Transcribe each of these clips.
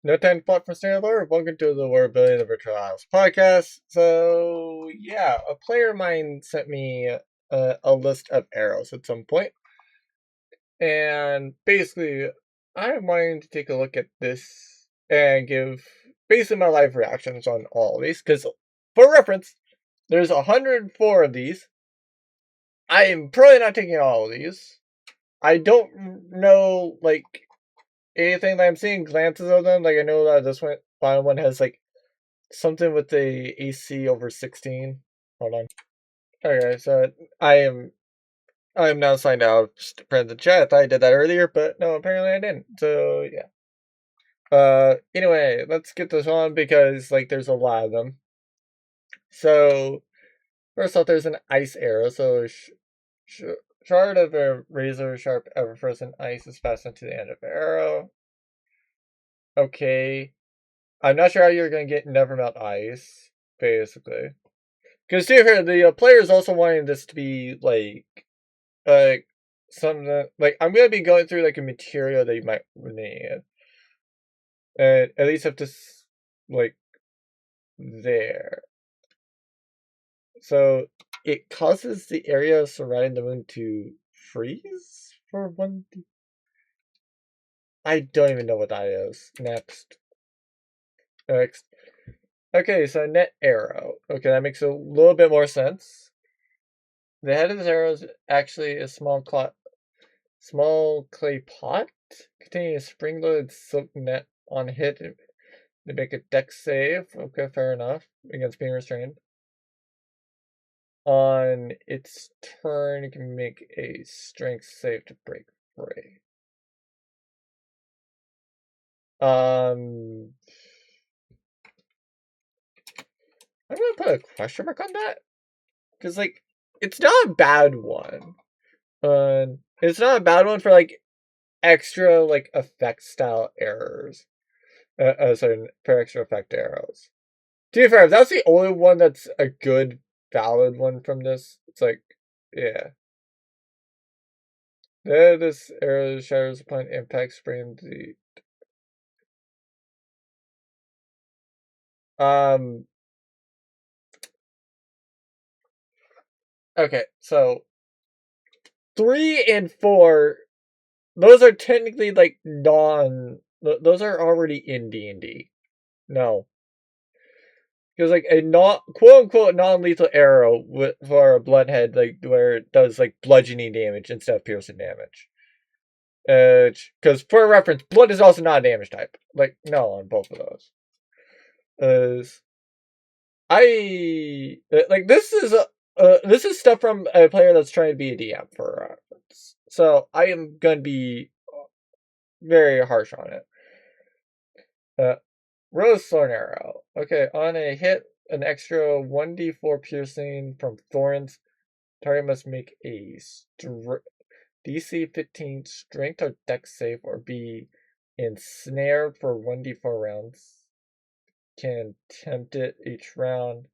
No time to plot for Stanley. Welcome to the Worldbuilding the Virtual House podcast. So, yeah, a player of mine sent me a list of arrows at some point, and basically, I'm wanting to take a look at this and give basically my live reactions on all of these. Because, for reference, there's 104 of these. I am probably not taking all of these. I don't know, like, anything that I'm seeing glances of them. Like, I know that this final one has, like, something with the AC over 16. Hold on. Okay, so I am now signed out. Just to print the chat. I thought I did that earlier, but no, apparently I didn't. So yeah. Anyway, let's get this on because like there's a lot of them. So first off, there's an ice arrow. So shard of a razor sharp ever frozen ice is fastened to the end of the arrow. Okay. I'm not sure how you're gonna get never melt ice, basically. Because here, the players also wanting this to be like something like I'm gonna be going through like a material that you might need, and at least up to like there. So it causes the area surrounding the moon to freeze for one. I don't even know what that is. Next. Okay, so net arrow. Okay, that makes a little bit more sense. The head of this arrow is actually a small clay pot containing a spring-loaded silk net on hit to make a dex save. Okay, fair enough. Against being restrained. On its turn, it can make a strength save to break free. I'm gonna put a question mark on that because, like, it's not a bad one. It's not a bad one for like extra like effect style errors. Sorry, for extra effect arrows. To be fair, if that's the only one that's a good, valid one from this, it's like, yeah. This arrow shatters upon impact, spraying the. Okay, so 3 and 4, those are technically like those are already in D&D. No. Because like a not quote unquote non-lethal arrow for a bloodhead, like where it does like bludgeoning damage instead of piercing damage. Because for reference, blood is also not a damage type. Like no on both of those. Like this is stuff from a player that's trying to be a DM for reference. So I am gonna be very harsh on it. Rose Thorn Arrow. Okay, on a hit, an extra 1d4 piercing from thorns. Target must make a DC 15 strength or dex save or be ensnared for 1d4 rounds. Can attempt it each round.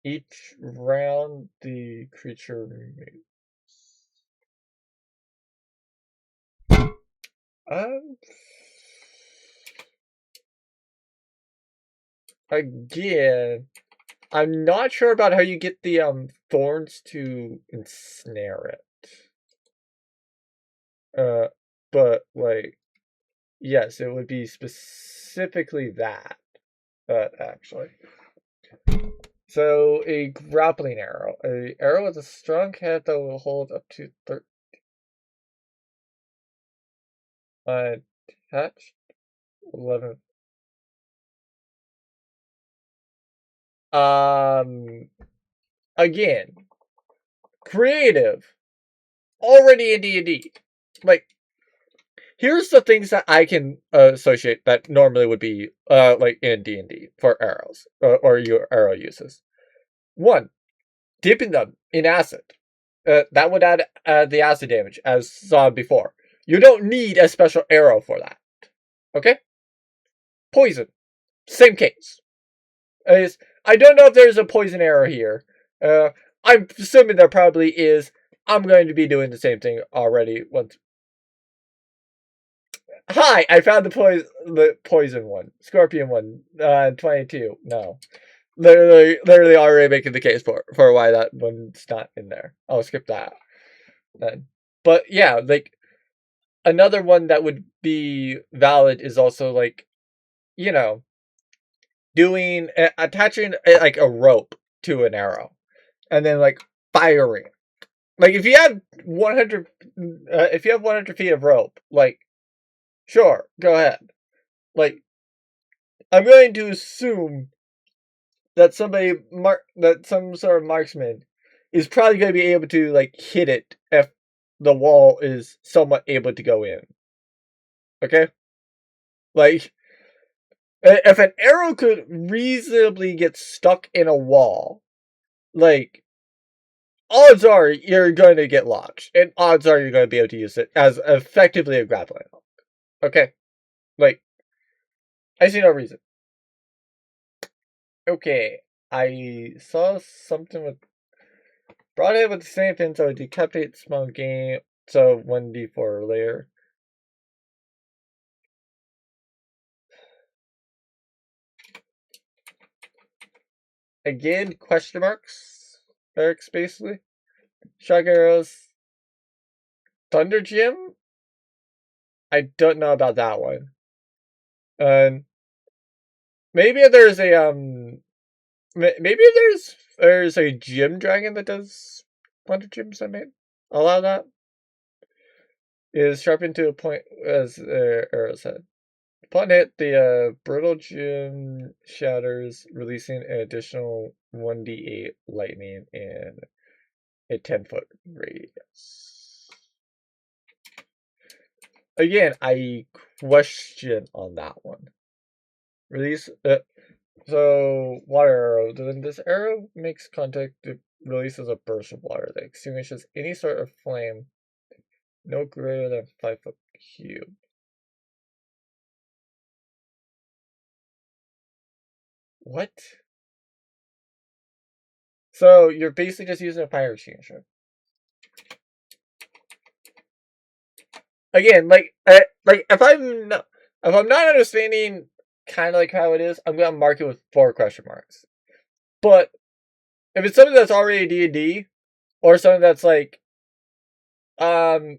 Each round, the creature removes. Again, I'm not sure about how you get the thorns to ensnare it. But like, yes, it would be specifically that. Actually. So a grappling arrow, a arrow with a strong head that will hold up to 13. Attached 11. Again, creative, already in D&D. Like, here's the things that I can associate that normally would be like in D&D for arrows or your arrow uses. 1, dipping them in acid. That would add the acid damage, as saw before. You don't need a special arrow for that. Okay? Poison. Same case. I don't know if there's a poison arrow here. I'm assuming there probably is. I'm going to be doing the same thing already once. Hi, I found the poison one, scorpion one, 22. No, literally already making the case for why that one's not in there. I'll skip that then. But yeah, like another one that would be valid is also like, you know, doing attaching like a rope to an arrow and then like firing. Like if you have 100, if you have 100 feet of rope, like sure, go ahead. Like I'm going to assume that that some sort of marksman is probably going to be able to like hit it if the wall is somewhat able to go in. Okay, like if an arrow could reasonably get stuck in a wall, like odds are you're going to get launched, and odds are you're going to be able to use it as effectively a grappling hook. Okay, like I see no reason. Okay, I saw something with broadhead with the same pin, so decapitate small game, so 1d4 layer. Again, question marks. Eric's basically. Shock arrows. Thunder Gym? I don't know about that one. And maybe there's a maybe there's a gym dragon that does Thunder Gyms. I mean, allow that. Is sharpened to a point as arrows head. Upon hit, the brittle gem shatters, releasing an additional 1d8 lightning in a 10-foot radius. Again, I question on that one. Release. So, water arrow. When this arrow makes contact, it releases a burst of water that extinguishes any sort of flame no greater than 5 foot cube. What? So you're basically just using a fire extinguisher. Again, like if I'm not understanding kind of like how it is, I'm gonna mark it with 4 question marks. But if it's something that's already D&D, or something that's like, well,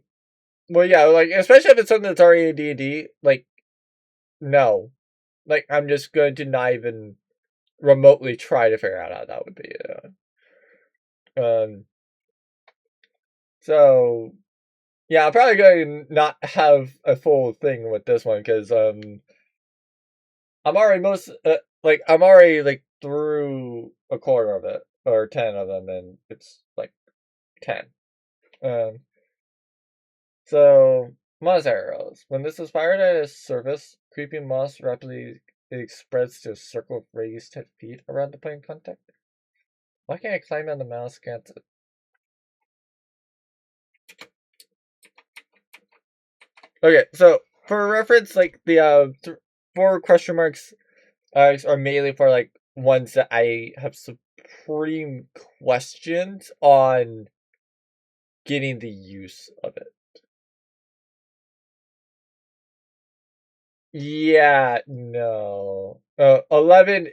yeah, like especially if it's something that's already D&D, like no, like I'm just going to not even remotely try to figure out how that would be. So yeah, I'm probably going to not have a full thing with this one because I'm already I'm already like through a quarter of it or 10 of them, and it's like 10. Um, so moss arrows. When this is fired at its surface, creeping moss rapidly spreads to a circle of radius 10 feet around the point of contact. Why can't I climb on the mouse? Can't it? Okay, so for reference, like the 4 question marks are mainly for like ones that I have supreme questions on getting the use of it. Yeah, no. 11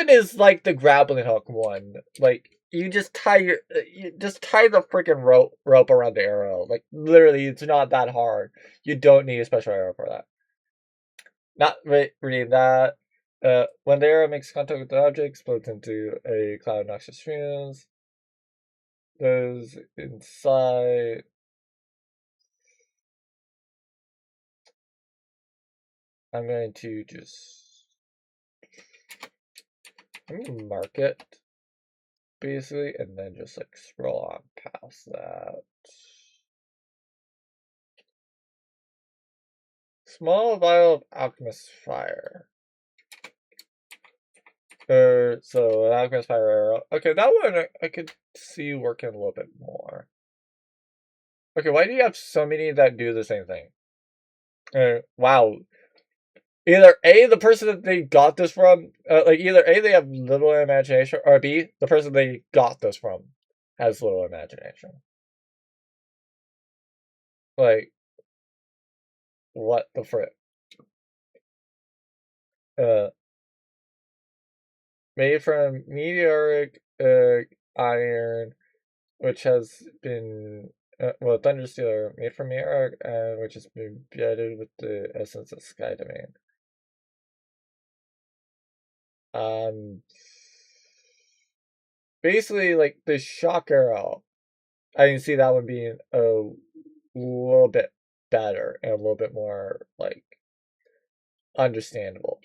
is like the grappling hook one. Like you just tie the freaking rope around the arrow. Like literally, it's not that hard. You don't need a special arrow for that. Not reading that. When the arrow makes contact with the object, explodes into a cloud of noxious fumes. Those inside. I'm going to just. I'm going to mark it. Basically, and then just like scroll on past that. Small vial of alchemist fire. So an alchemist fire arrow. Okay, that one I could see working a little bit more. Okay, why do you have so many that do the same thing? Wow. Either A, the person that they got this from, like either A, they have little imagination, or B, the person they got this from has little imagination. Like, what the frick? Made from meteoric iron, which has been thunder steel made from meteoric iron, which has been embedded with the essence of sky domain. Basically, like the shock arrow, I can see that one being a little bit better and a little bit more like understandable.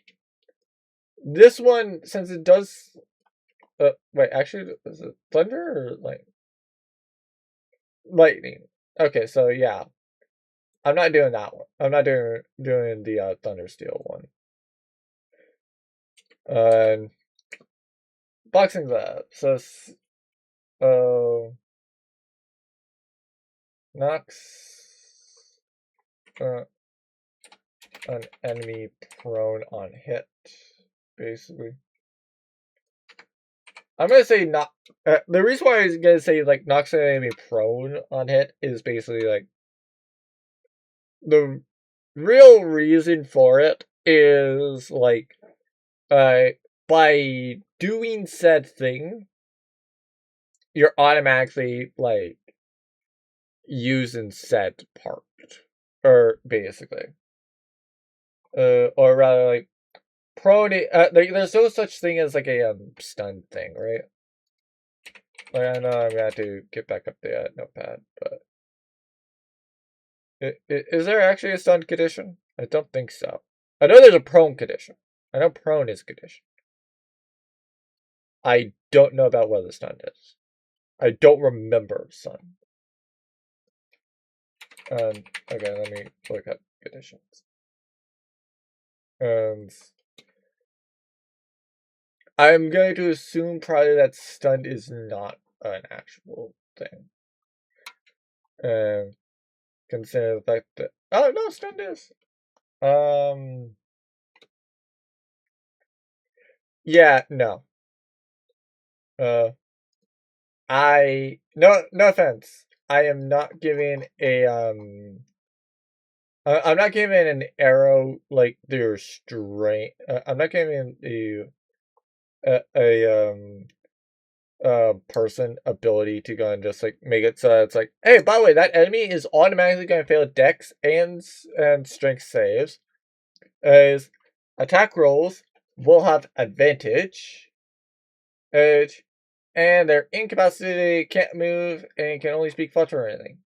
This one, since it does, wait, actually, is it thunder or lightning? Okay, so yeah, I'm not doing that one. I'm not doing the thunder steel one. Boxing glove. So, knocks an enemy prone on hit, basically. I'm gonna say not. The reason why I was gonna say like knocks an enemy prone on hit is basically like the real reason for it is like by doing said thing, you're automatically like using said part, or basically, or rather like prone. There's no such thing as like a stun thing, right? Like, I know I'm gonna have to get back up the notepad, but is there actually a stun condition? I don't think so. I know there's a prone condition. I know prone is a condition. I don't know about what the stun is. I don't remember stun. Okay, let me look up conditions. I'm going to assume probably that stun is not an actual thing. Consider the fact that no, stun is. Yeah, no. No offense. I am not giving a I'm not giving an arrow like their strength. I'm not giving a person ability to go and just like make it so it's like, hey, by the way, that enemy is automatically going to fail dex and strength saves. As attack rolls will have advantage. And they're incapacitated, can't move, and can only speak flutter or anything.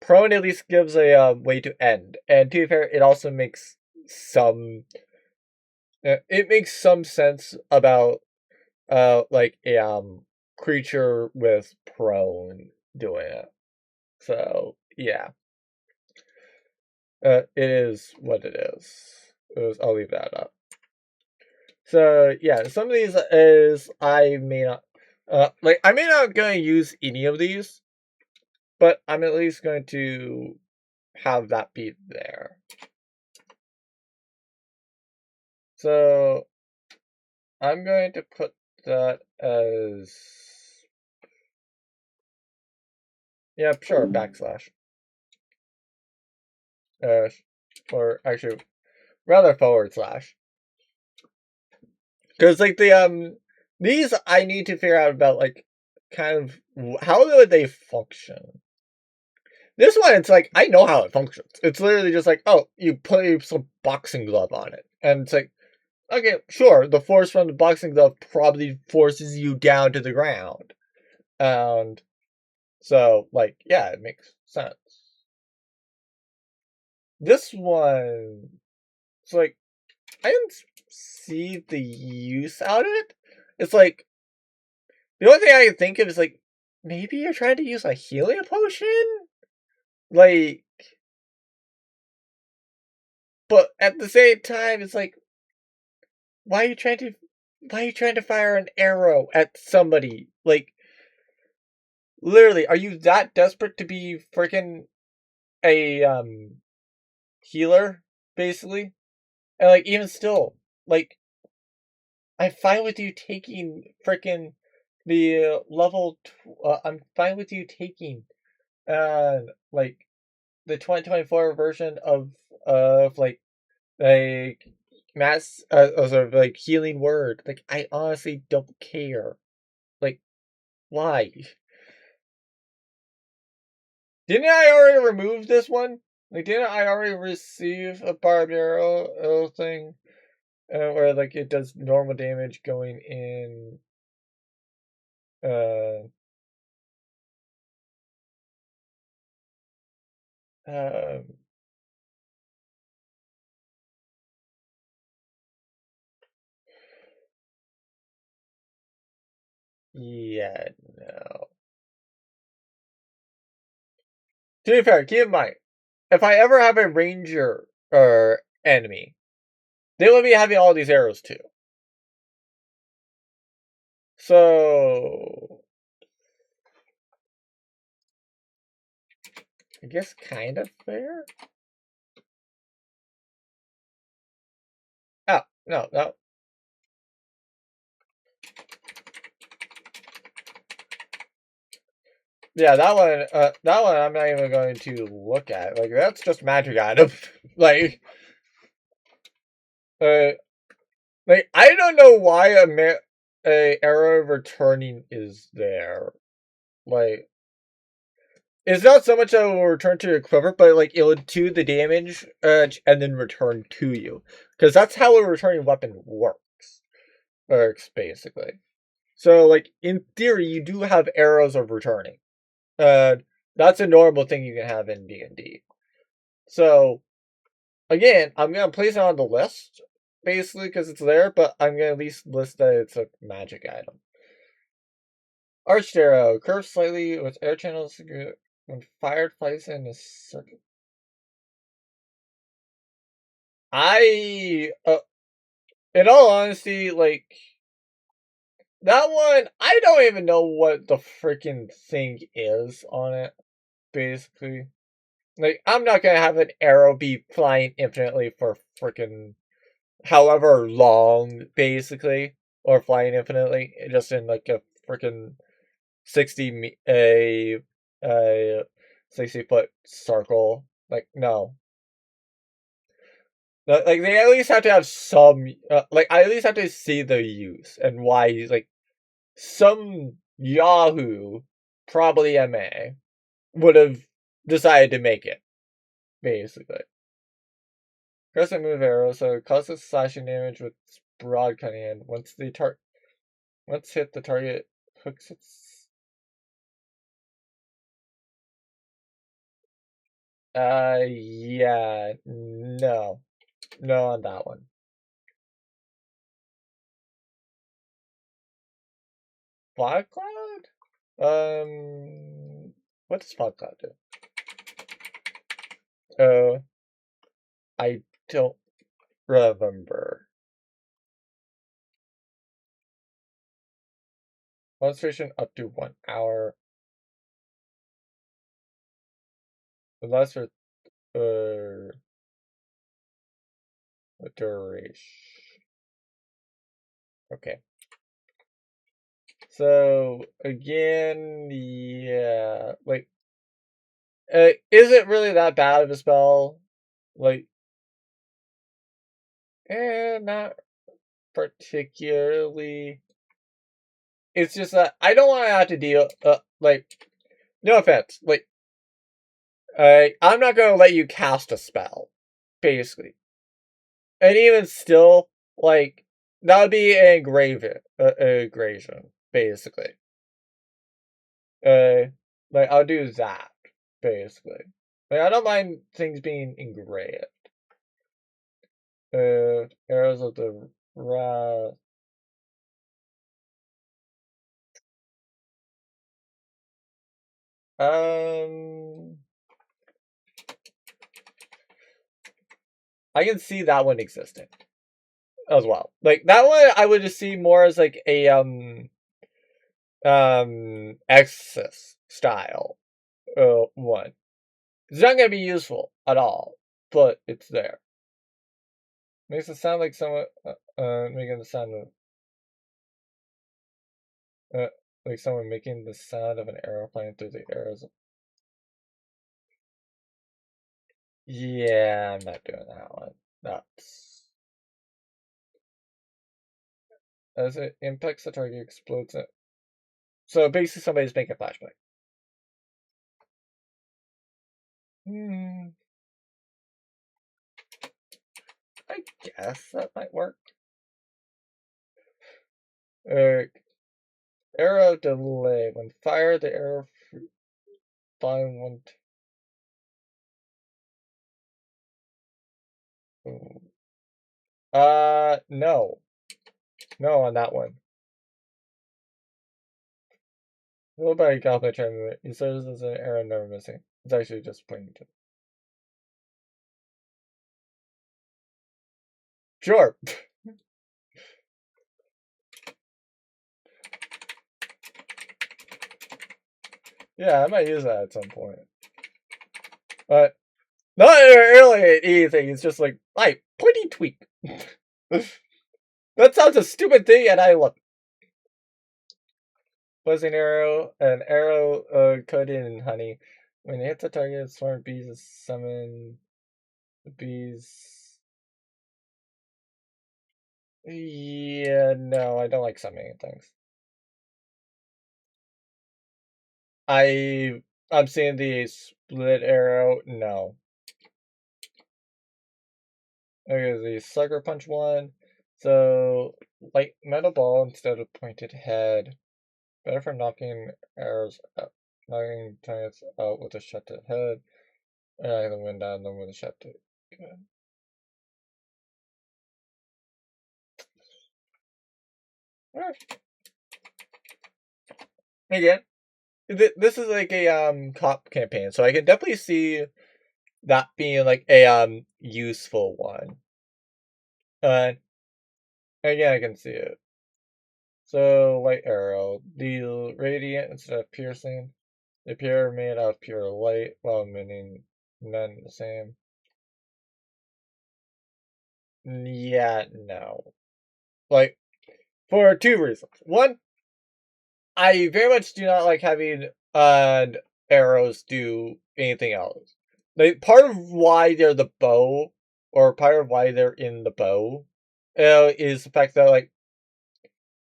Prone at least gives a way to end, and to be fair, it also makes some. It makes some sense about like a creature with prone doing it. So yeah, it is what it is. I'll leave that up. So yeah, some of these is I may not I may not going to use any of these, but I'm at least going to have that be there. So I'm going to put that as sure, backslash. Or actually rather forward slash. Because like the these I need to figure out about like kind of how would they function. This one, it's like, I know how it functions. It's literally just like, oh, you put some boxing glove on it. And it's like, okay, sure, the force from the boxing glove probably forces you down to the ground. And so, like, yeah, it makes sense. This one, it's like, I didn't see the use out of it. It's like, the only thing I can think of is like, maybe you're trying to use a healing potion? Like, but at the same time, it's like, why are you trying to fire an arrow at somebody? Like, literally, are you that desperate to be freaking a healer, basically? And like, even still, like, I'm fine with you taking freaking the level. I'm fine with you taking like the 2024 version of of mass sort of like healing word. Like I honestly don't care. Like why? Didn't I already remove this one? Like didn't I already receive a barbed arrow thing? Where like it does normal damage going in uh um yeah, no. To be fair, keep in mind, if I ever have a ranger or enemy, they will be having all these arrows too. So I guess kind of fair. Oh, no, no. Yeah, that one I'm not even going to look at. Like that's just magic item. like, uh, like I don't know why a arrow returning is there. Like, it's not so much that it will return to your quiver, but like it will do the damage and then return to you, because that's how a returning weapon works basically. So like in theory, you do have arrows of returning. Uh, that's a normal thing you can have in D&D. So again, I'm gonna place it on the list basically because it's there, but I'm gonna at least list that it's a magic item. Arched arrow curves slightly with air channels when fired, flies in a circle. In all honesty, like that one, I don't even know what the freaking thing is on it. Basically, like I'm not gonna have an arrow be flying infinitely for freaking however long, basically, or flying infinitely, just in like a freaking 60-foot circle. Like no, like they at least have to have some. Like I at least have to see the use and why. Like some Yahoo, probably MA, would have decided to make it basically. Crescent move arrow, so it causes slashing damage with broad cutting end. Once hit the target hooks its yeah, no. No on that one. Fog Cloud? What does Fog Cloud do? I don't remember. Concentration up to 1 hour. Unless for uh duration. Okay. So again, yeah, like is it really that bad of a spell? Like, not particularly. It's just that I don't want to have to deal. Like, no offense. Like, I'm not gonna let you cast a spell, basically, and even still, like that would be an aggravation, basically. Uh, like I'll do that, basically. Like I don't mind things being engraved. Arrows of the wrath. Um, I can see that one existing as well. Like that one, I would just see more as like a Exorcist style one. It's not gonna be useful at all, but it's there. Makes it sound like someone making the sound of like someone making the sound of an arrow flying through the arrows. Yeah, I'm not doing that one. That's as it impacts the target, explodes it. So basically, somebody's making a flashback. I guess that might work. Arrow delay. When fired, the arrow flying one. No. No on that one. What about a Goblin Charm? He serves as an arrow never missing. It's actually just pointing to. Sure. Yeah, I might use that at some point. But not really anything. It's just like, hey, pointy tweak. That sounds a stupid thing, and I love it. Buzzing arrow, an arrow coated in honey. When it hits a target, swarm bees is summoned. The bees. Yeah, no, I don't like summoning things. I'm seeing the split arrow. No. Okay, the sucker punch one. So light metal ball instead of pointed head. Better for knocking arrows out. Knocking targets out with a shot to the head. And the wind down them with a shot to. Good. Alright. Again, this is like a cop campaign, so I can definitely see that being like a useful one. Again, I can see it. So light arrow, the radiant instead of piercing. The pure made out of pure light, while meaning none the same. Yeah, no. Like for two reasons. One, I very much do not like having arrows do anything else. Like part of why they're the bow, or part of why they're in the bow, is the fact that like,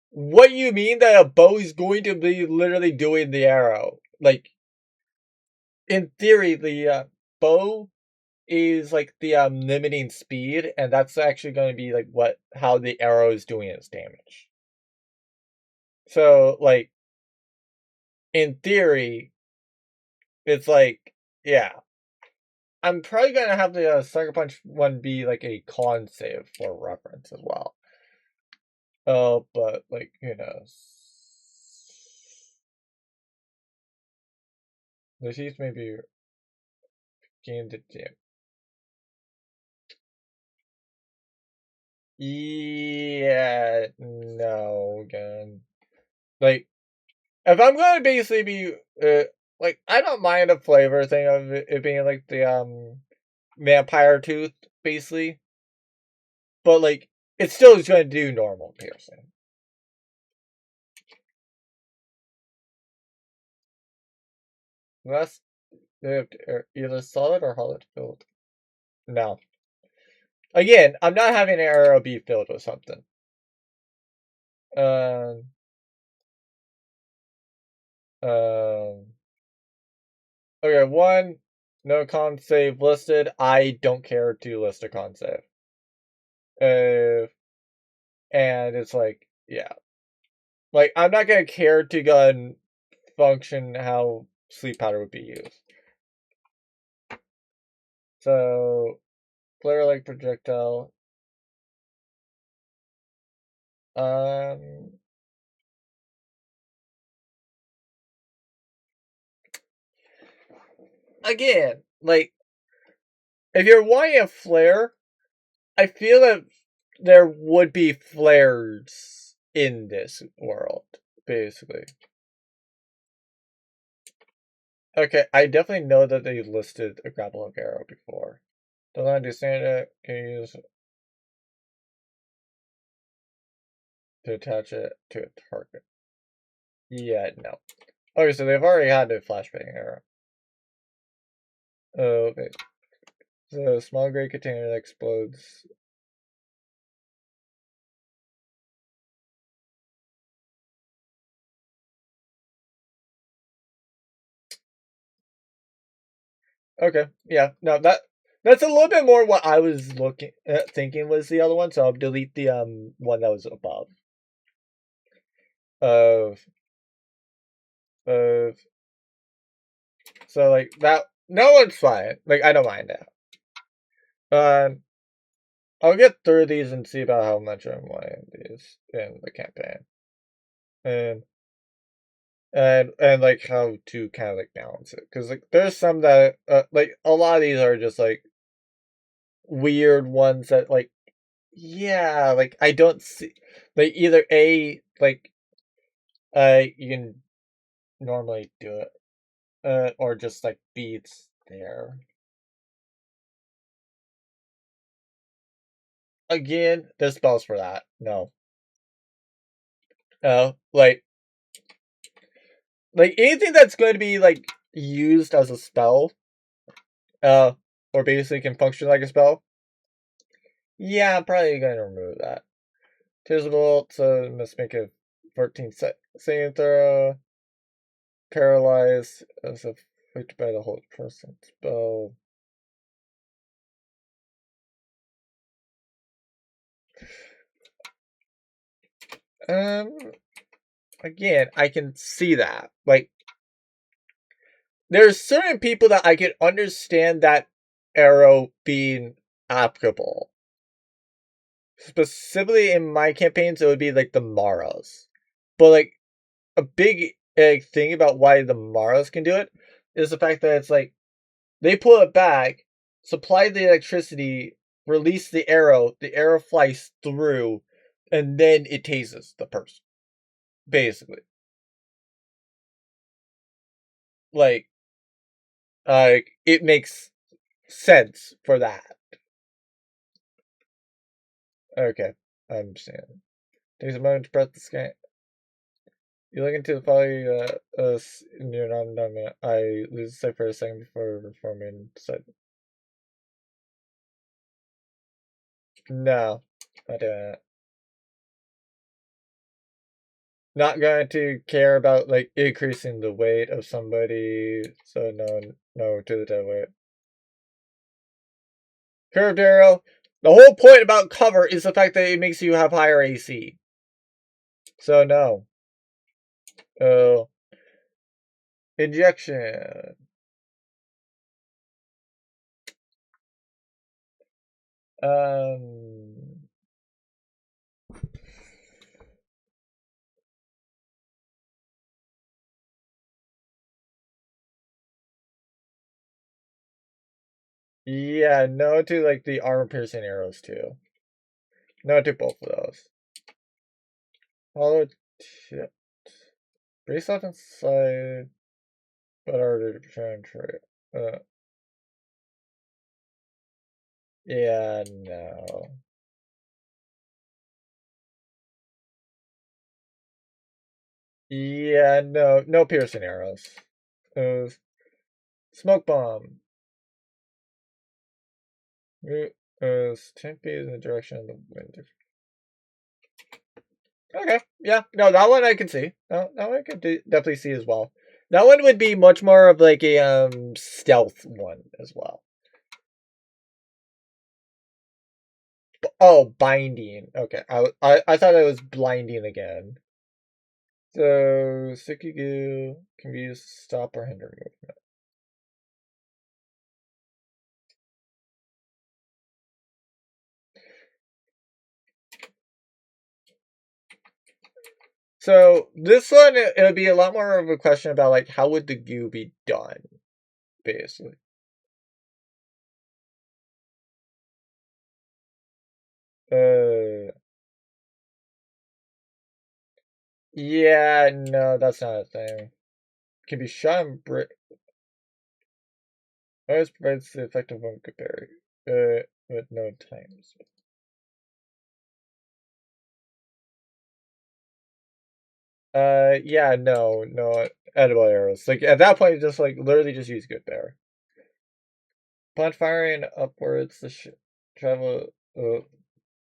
what you mean that a bow is going to be literally doing the arrow? Like in theory, the bow is like the limiting speed, and that's actually going to be like how the arrow is doing its damage. So like in theory, it's like, yeah. I'm probably gonna have the Sucker Punch one be like a con save for reference as well. Oh, but like, who knows? The Chiefs may be game to gym. Yeah, no, again. Like, if I'm gonna basically be, like, I don't mind the flavor thing of it being like the, vampire tooth, basically. But, like, it still is gonna do normal piercing. That's either solid or hollow filled. No. Again, I'm not having an arrow be filled with something. Um, okay, one, no con save listed. I don't care to list a con save. And it's like, yeah. Like, I'm not gonna care to go and function how sleep powder would be used. So, flare like projectile. Um, again, like, if you're wanting a flare, I feel that there would be flares in this world, basically. Okay, I definitely know that they listed a grapple hook arrow before. Don't understand it. Can you use to attach it to a target? Yeah, no. Okay, so they've already had a flashbang arrow. Okay. So a small gray container that explodes. Okay, yeah, no, that's a little bit more what I was thinking was the other one. So I'll delete the one that was above. Of of so like that. No one's fine. Like I don't mind that. Um, I'll get through these and see about how much I'm playing these in the campaign, and and like how to kind of like balance it, because like there's some that like a lot of these are just like weird ones that like yeah, like I don't see like either a like you can normally do it or just like beats there. Again, there's spells for that. No. Like anything that's going to be like used as a spell, uh, or basically can function like a spell. Yeah, I'm probably going to remove that. Tears of Bolt, so must make a 14 saving throw. Paralyzed as affected by the hold person spell. Um, again, I can see that. Like, there's certain people that I can understand that arrow being applicable. Specifically in my campaigns, it would be like the Maras. But like a big thing about why the Maras can do it is the fact that it's like they pull it back, supply the electricity, release the arrow flies through, and then it tases the person. Basically, like it makes sense for that. Okay, I understand. Takes a moment to press the scan. You look into the file in your non-dominant. I lose sight for a second before performing sight. No, not doing it. Not going to care about like increasing the weight of somebody. So no to the dead weight. Curved arrow. The whole point about cover is the fact that it makes you have higher AC. So no. Oh, injection. Um. Yeah, no to like the armor piercing arrows too. No to both of those. Hollow tip. Brace left inside, but harder to penetrate. Yeah, no. Yeah, no piercing arrows. Smoke bomb. Tempe in the direction of the wind. Okay, yeah, no, that one I can see. That one I could definitely see as well. That one would be much more of like a stealth one as well. Oh, binding. Okay, I thought it was blinding again. So sticky goo can be used to stop or hinder movement. So this one, it would be a lot more of a question about like how would the goo be done, basically. Uh, yeah, no, that's not a thing. Can be shot and brick. Always provides the effective one compared. With no times. Yeah, no edible arrows. Like at that point, just like literally just use good bear. Upon firing upwards, the travel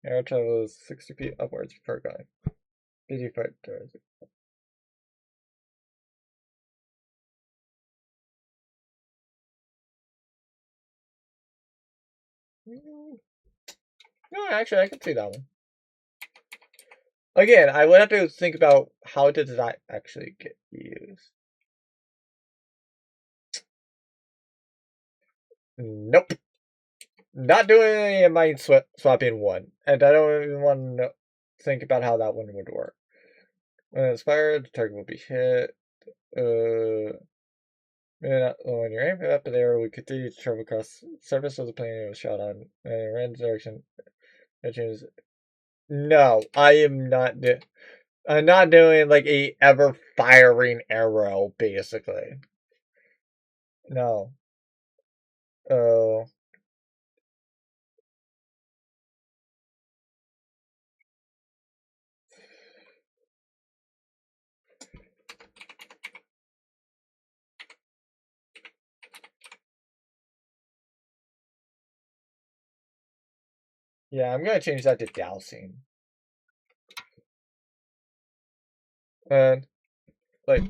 arrow travels 60 feet upwards before going. 80 foot towards it. No, actually, I can see that one. Again, I would have to think about how did that actually get used. Nope. Not doing any mind swapping one. And I don't even want to think about how that one would work. When it's fired, the target will be hit. When you're aiming up in the air, we continue to travel across the surface of the plane it was shot on. And in a random direction, it changes. No, I am not. I'm not doing like a ever firing arrow, basically. No. Oh. Yeah, I'm gonna change that to dousing. And like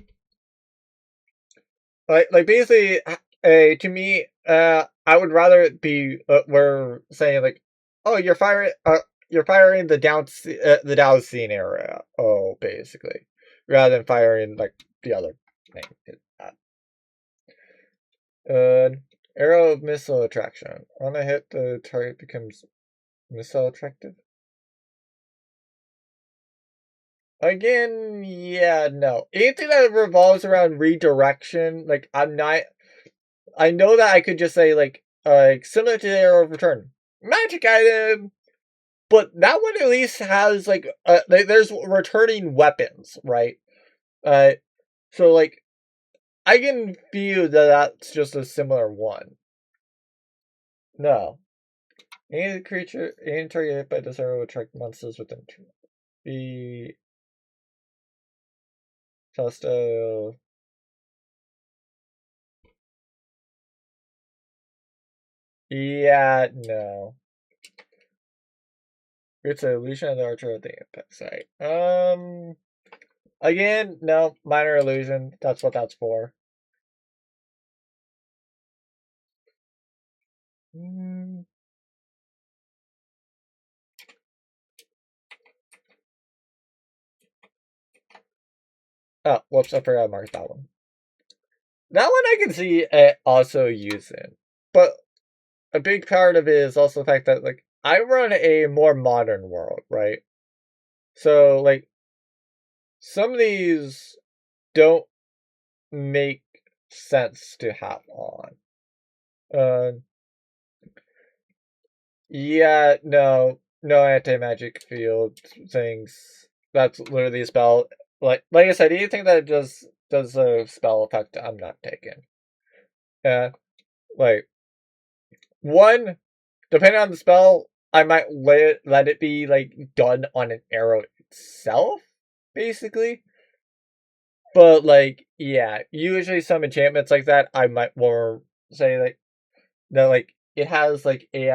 basically, to me, I would rather it be we're saying like, oh, you're firing the dousing area. Oh, basically, rather than firing like the other thing. Uh, arrow of missile attraction. On a hit, the target becomes missile attractive. Again, yeah, no. Anything that revolves around redirection, like I'm not. I know that I could just say like similar to the arrow of return, magic item, but that one at least has like there's returning weapons, right? Uh, so like I can feel that that's just a similar one. No, any creature, any target hit by this arrow will attract monsters within 2. Be hostile. Yeah, no. It's an illusion of the archer at the impact site. Again, no, minor illusion. That's what that's for. Mm. Oh, whoops, I forgot to mark that one. That one I can see also using. But a big part of it is also the fact that, like, I run a more modern world, right? So, like, some of these don't make sense to have on. Uh, yeah, no anti-magic field things. That's literally a spell. Like I said, anything that does a spell effect, I'm not taking. Yeah, like one, depending on the spell, I might let it be like done on an arrow itself, basically. But like, yeah, usually some enchantments like that, I might more say like that, like it has like a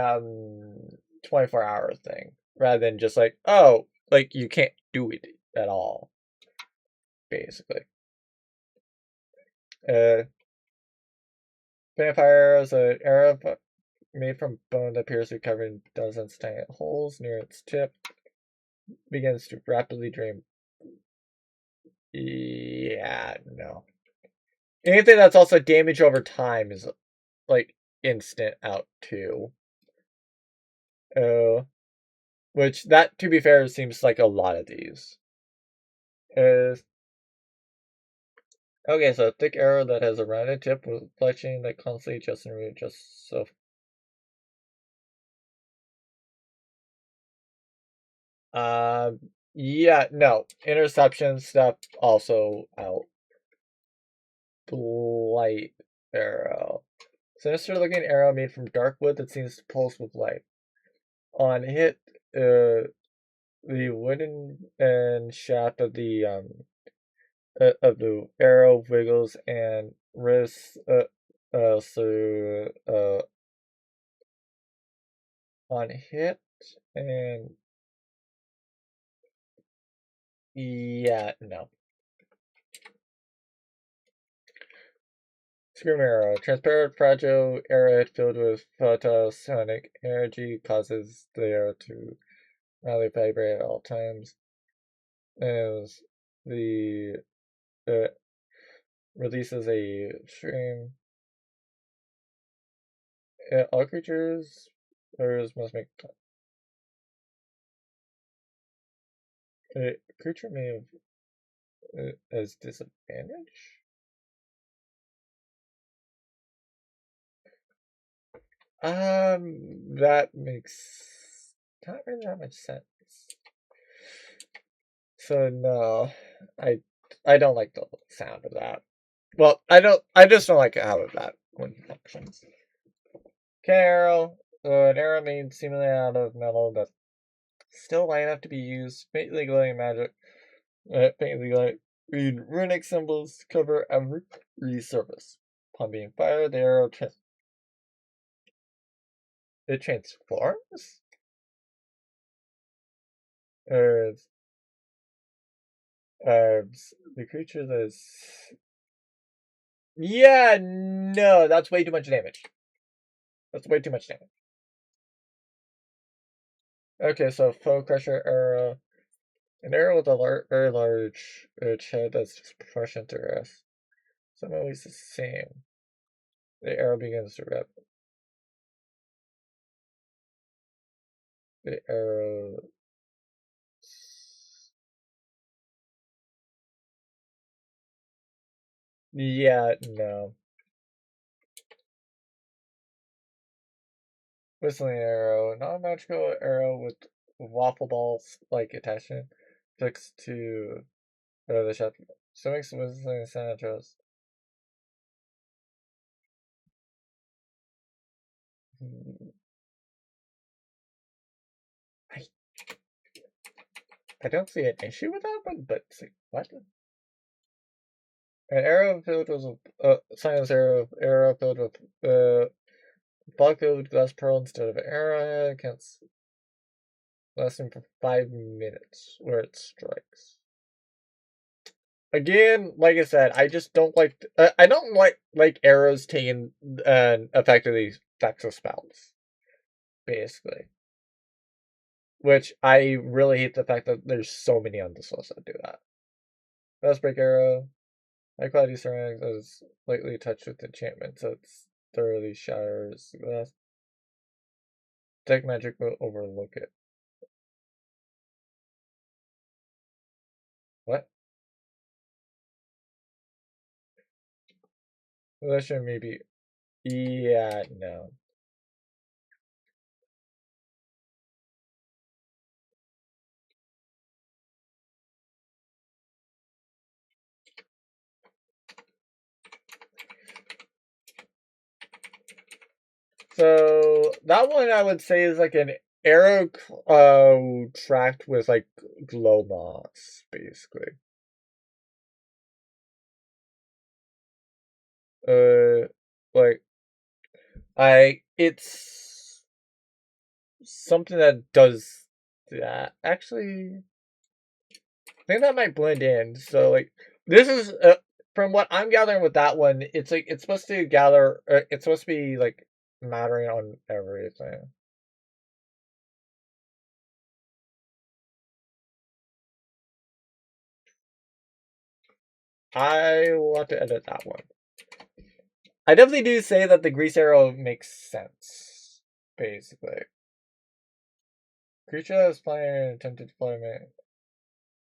24-hour thing rather than just like, oh, like you can't do it at all, basically. Uh, Vampire is an arrow made from bone that appears to be covered in dozens of tiny holes near its tip. Begins to rapidly drain. Yeah, no. Anything that's also damage over time is like instant out too. Oh, which that to be fair seems like a lot of these. Is okay, so a thick arrow that has a rounded tip with fletching that constantly adjusts and readjusts. So, yeah, no interception stuff also out. Light arrow, sinister looking arrow made from dark wood that seems to pulse with light. On hit, the wooden and shaft of the arrow wiggles and risks on hit, and yeah, no. Scream arrow. Transparent, fragile arrowhead filled with photosonic energy causes the arrow to wildly vibrate at all times. As the releases a stream. All creatures must make a creature may have as disadvantage. That makes not really that much sense. So no, I don't like the sound of that. Well, I just don't like how that one functions. Okay, arrow. An arrow made seemingly out of metal that's still light enough to be used. Faintly glowing magic. Faintly glowing runic symbols cover every surface. Upon being fired, the arrow it transforms. Or the creature that is. Yeah, no, that's way too much damage. That's way too much damage. Okay, so foe crusher arrow. An arrow with a very large head that's just proportionate to rest. Some always the same. The arrow begins to rip. The arrow. Yeah, no. Whistling arrow. Non magical arrow with waffle balls like attachment. Fixed to the shaft. So makes whistling sound. I, I don't see an issue with that one, but see, what? An arrow filled with science arrow filled with buckled glass pearl instead of arrowhead against lasting for 5 minutes where it strikes. Again, like I said, I just don't like. I don't like arrows taking effectively effects of spells, basically. Which I really hate the fact that there's so many on this list that do that. Fast break arrow. High quality ceramic that is lightly touched with enchantment, so it's thoroughly shatters glass. Detect magic will overlook it. What? Possession maybe. Yeah, no. So that one I would say is like an arrow tracked with like glow moss, basically. Uh, like it's something that does that. Actually, I think that might blend in. So like this is from what I'm gathering with that one, it's like it's supposed to gather. It's supposed to be like mattering on everything. I will have to edit that one. I definitely do say that the grease arrow makes sense. Basically, creature that is planning an attempted deployment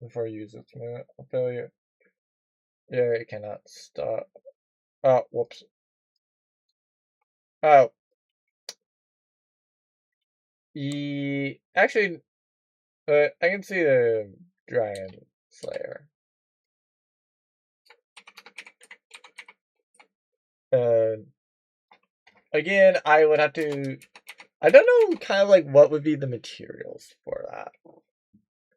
before you use its movement. Failure. Yeah, it cannot stop. Oh, whoops. Oh, actually, I can see the Dragon Slayer. Uh, Again, I would have to. I don't know, kind of like what would be the materials for that.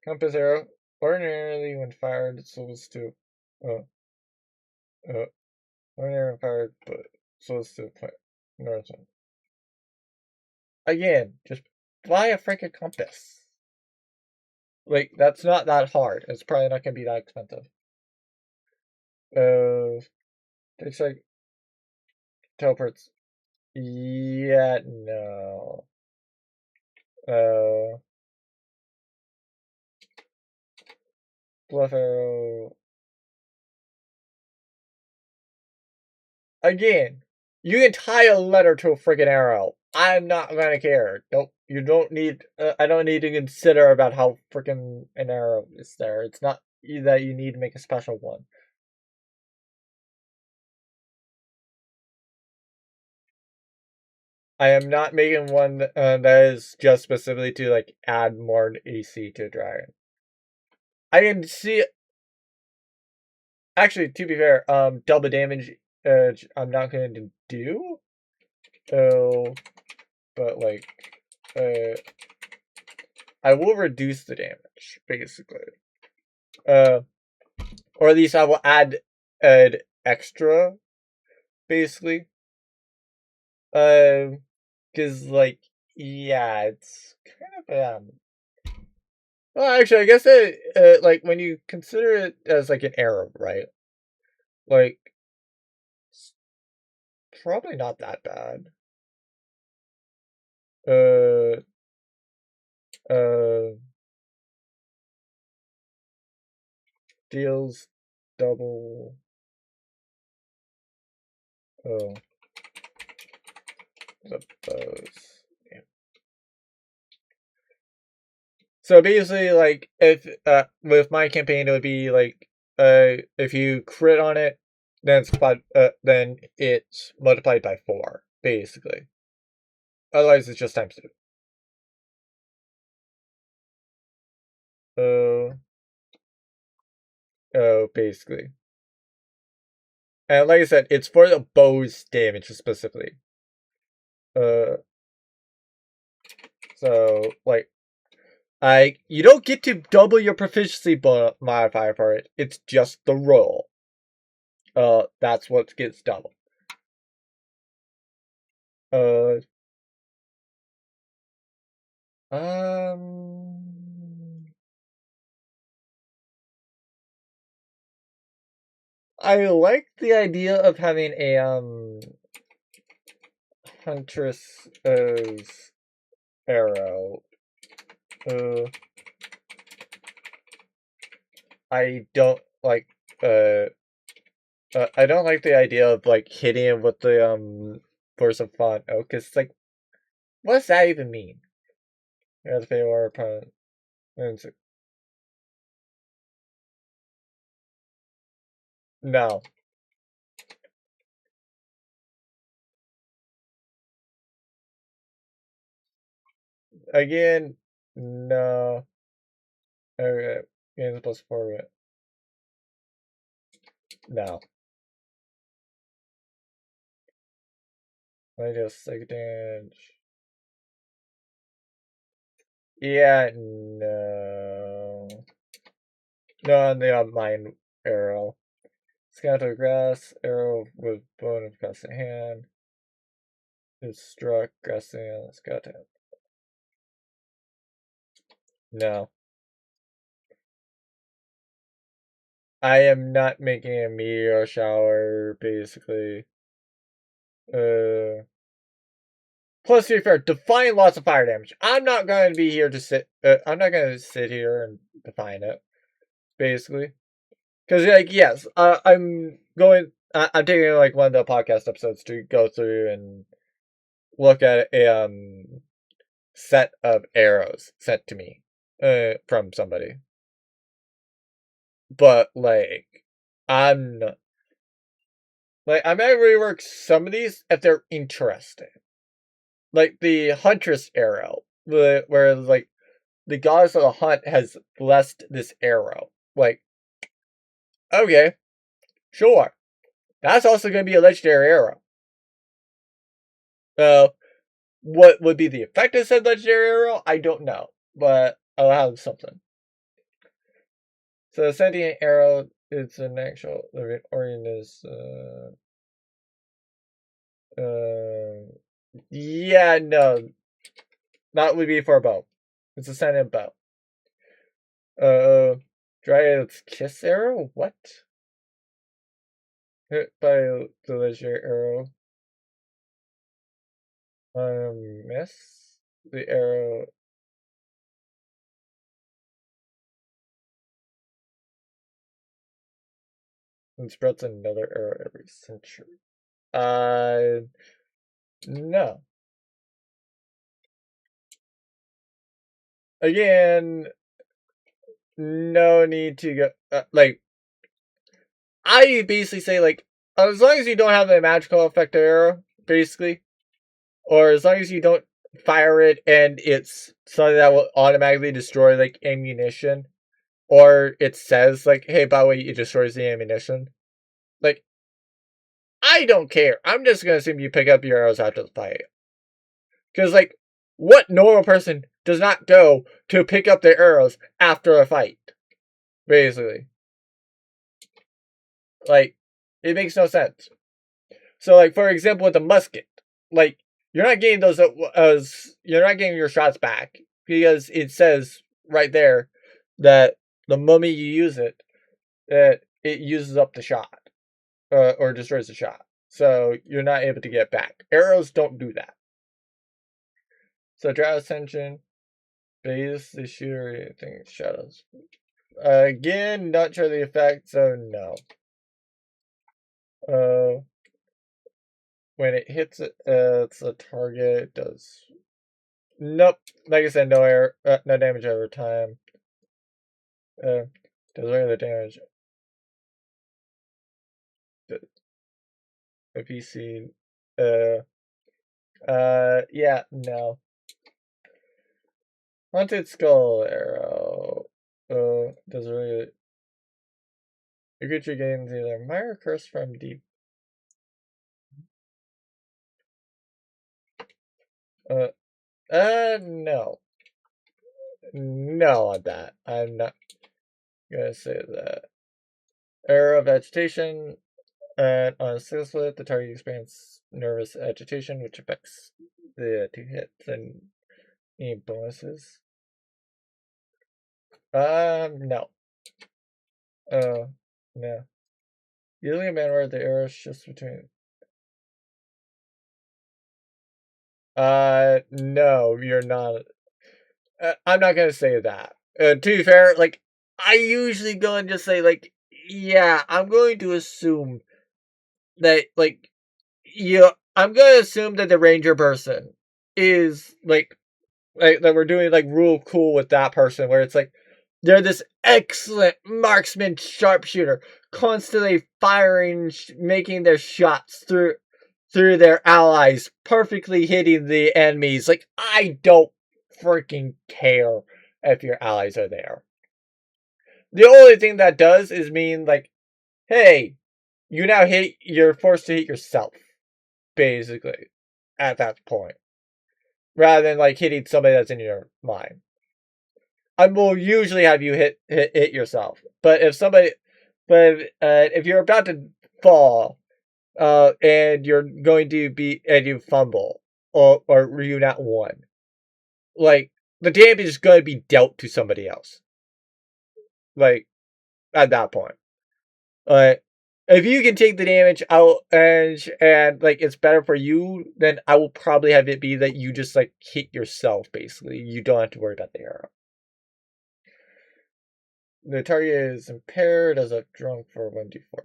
Compass arrow. Ordinarily, when fired, it's supposed to. Uh, uh, ordinarily when fired, but supposed to point north. Again, just buy a freaking compass. Like, that's not that hard. It's probably not gonna be that expensive. It's like teleports. Yeah, no. Uh, Bluff arrow. Again, you can tie a letter to a freaking arrow. I'm not gonna care. Nope. You don't need. I don't need to consider about how freaking an arrow is there. It's not that you need to make a special one. I am not making one that is just specifically to like add more AC to a dragon. I can see. Actually, to be fair, double damage. I'm not going to do. Oh, but like, I will reduce the damage basically. Or at least I will add an extra basically. Because like, yeah, it's kind of Well, actually, I guess it like when you consider it as like an arrow, right? Like, it's probably not that bad. Uh, uh, deals double. Oh, the bows. Yeah. So basically, like, if with my campaign, it would be like, if you crit on it, then it's multiplied by 4, basically. Otherwise, it's just times 2. Oh, basically. And like I said, it's for the bow's damage specifically. So like, you don't get to double your proficiency modifier for it. It's just the roll. That's what gets doubled. Uh, um, I like the idea of having a huntress arrow. I don't like I don't like the idea of like hitting him with the force of fun. Oh, because like, what does that even mean? You have to pay our opponent. No. Again, no. Okay. Gains plus 4. No. I just like damage. Yeah, no. No, on the mine arrow. Scatter grass, arrow with bone of grass in hand. Is struck, grassing on the scatter. No. I am not making a meteor shower, basically. Plus, to be fair, define lots of fire damage. I'm not going to be here to sit. I'm not going to sit here and define it, basically. Because, like, yes, I'm going. I'm taking like one of the podcast episodes to go through and look at a set of arrows sent to me, from somebody. But like, I'm not, like, I might rework some of these if they're interesting. Like the Huntress arrow, where like the goddess of the hunt has blessed this arrow. Like, okay, sure. That's also going to be a legendary arrow. What would be the effect of said legendary arrow? I don't know, but I'll have something. So the sentient arrow is an actual living organism. Yeah, no. That would be for a bow. It's a sentient bow. Dryad's kiss arrow? What? Hit by the legendary arrow. Miss the arrow. And spreads another arrow every century. No. Again, no need to go. Like, I basically say, like, as long as you don't have the magical effect arrow, basically, or as long as you don't fire it and it's something that will automatically destroy, like, ammunition, or it says, like, hey, by the way, it destroys the ammunition. Like, I don't care. I'm just gonna assume you pick up your arrows after the fight. Because, like, what normal person does not go to pick up their arrows after a fight? Basically. Like, it makes no sense. So, like, for example, with the musket, like, you're not getting those you're not getting your shots back because it says right there that the moment you use it, that it uses up the shot or destroys the shot. So you're not able to get back. Arrows don't do that. So draw attention, base the shooter, I think shadows. Again, not sure the effect, so no. When it hits it's a target, it does. Nope. Like I said, no damage over time. Does regular damage. If you see, yeah, no. Haunted Skull Arrow. Does really. Your creature gains either Mire Curse from deep. No. No on that. I'm not gonna say that. Arrow of Agitation. And on a skill split, the target experiences nervous agitation, which affects the 2 hits and any bonuses. No. No. Usually a man where the arrow shifts between. No, you're not. I'm not gonna say that. To be fair, like, I usually go and just say, like, yeah, I'm going to assume that, like, I'm gonna assume that the ranger person is, like that we're doing, like, real cool with that person, where it's like, they're this excellent marksman sharpshooter, constantly firing, making their shots through their allies, perfectly hitting the enemies. Like, I don't freaking care if your allies are there. The only thing that does is mean, like, hey, you're forced to hit yourself, basically, at that point. Rather than, like, hitting somebody that's in your line. I will usually have you hit yourself. But if you're about to fall, and you're going to and you fumble, or you not one, like, the damage is going to be dealt to somebody else. Like, at that point, like, if you can take the damage out and like it's better for you, then I will probably have it be that you just, like, hit yourself. Basically, you don't have to worry about the arrow. The target is impaired as a drunk for 1d4.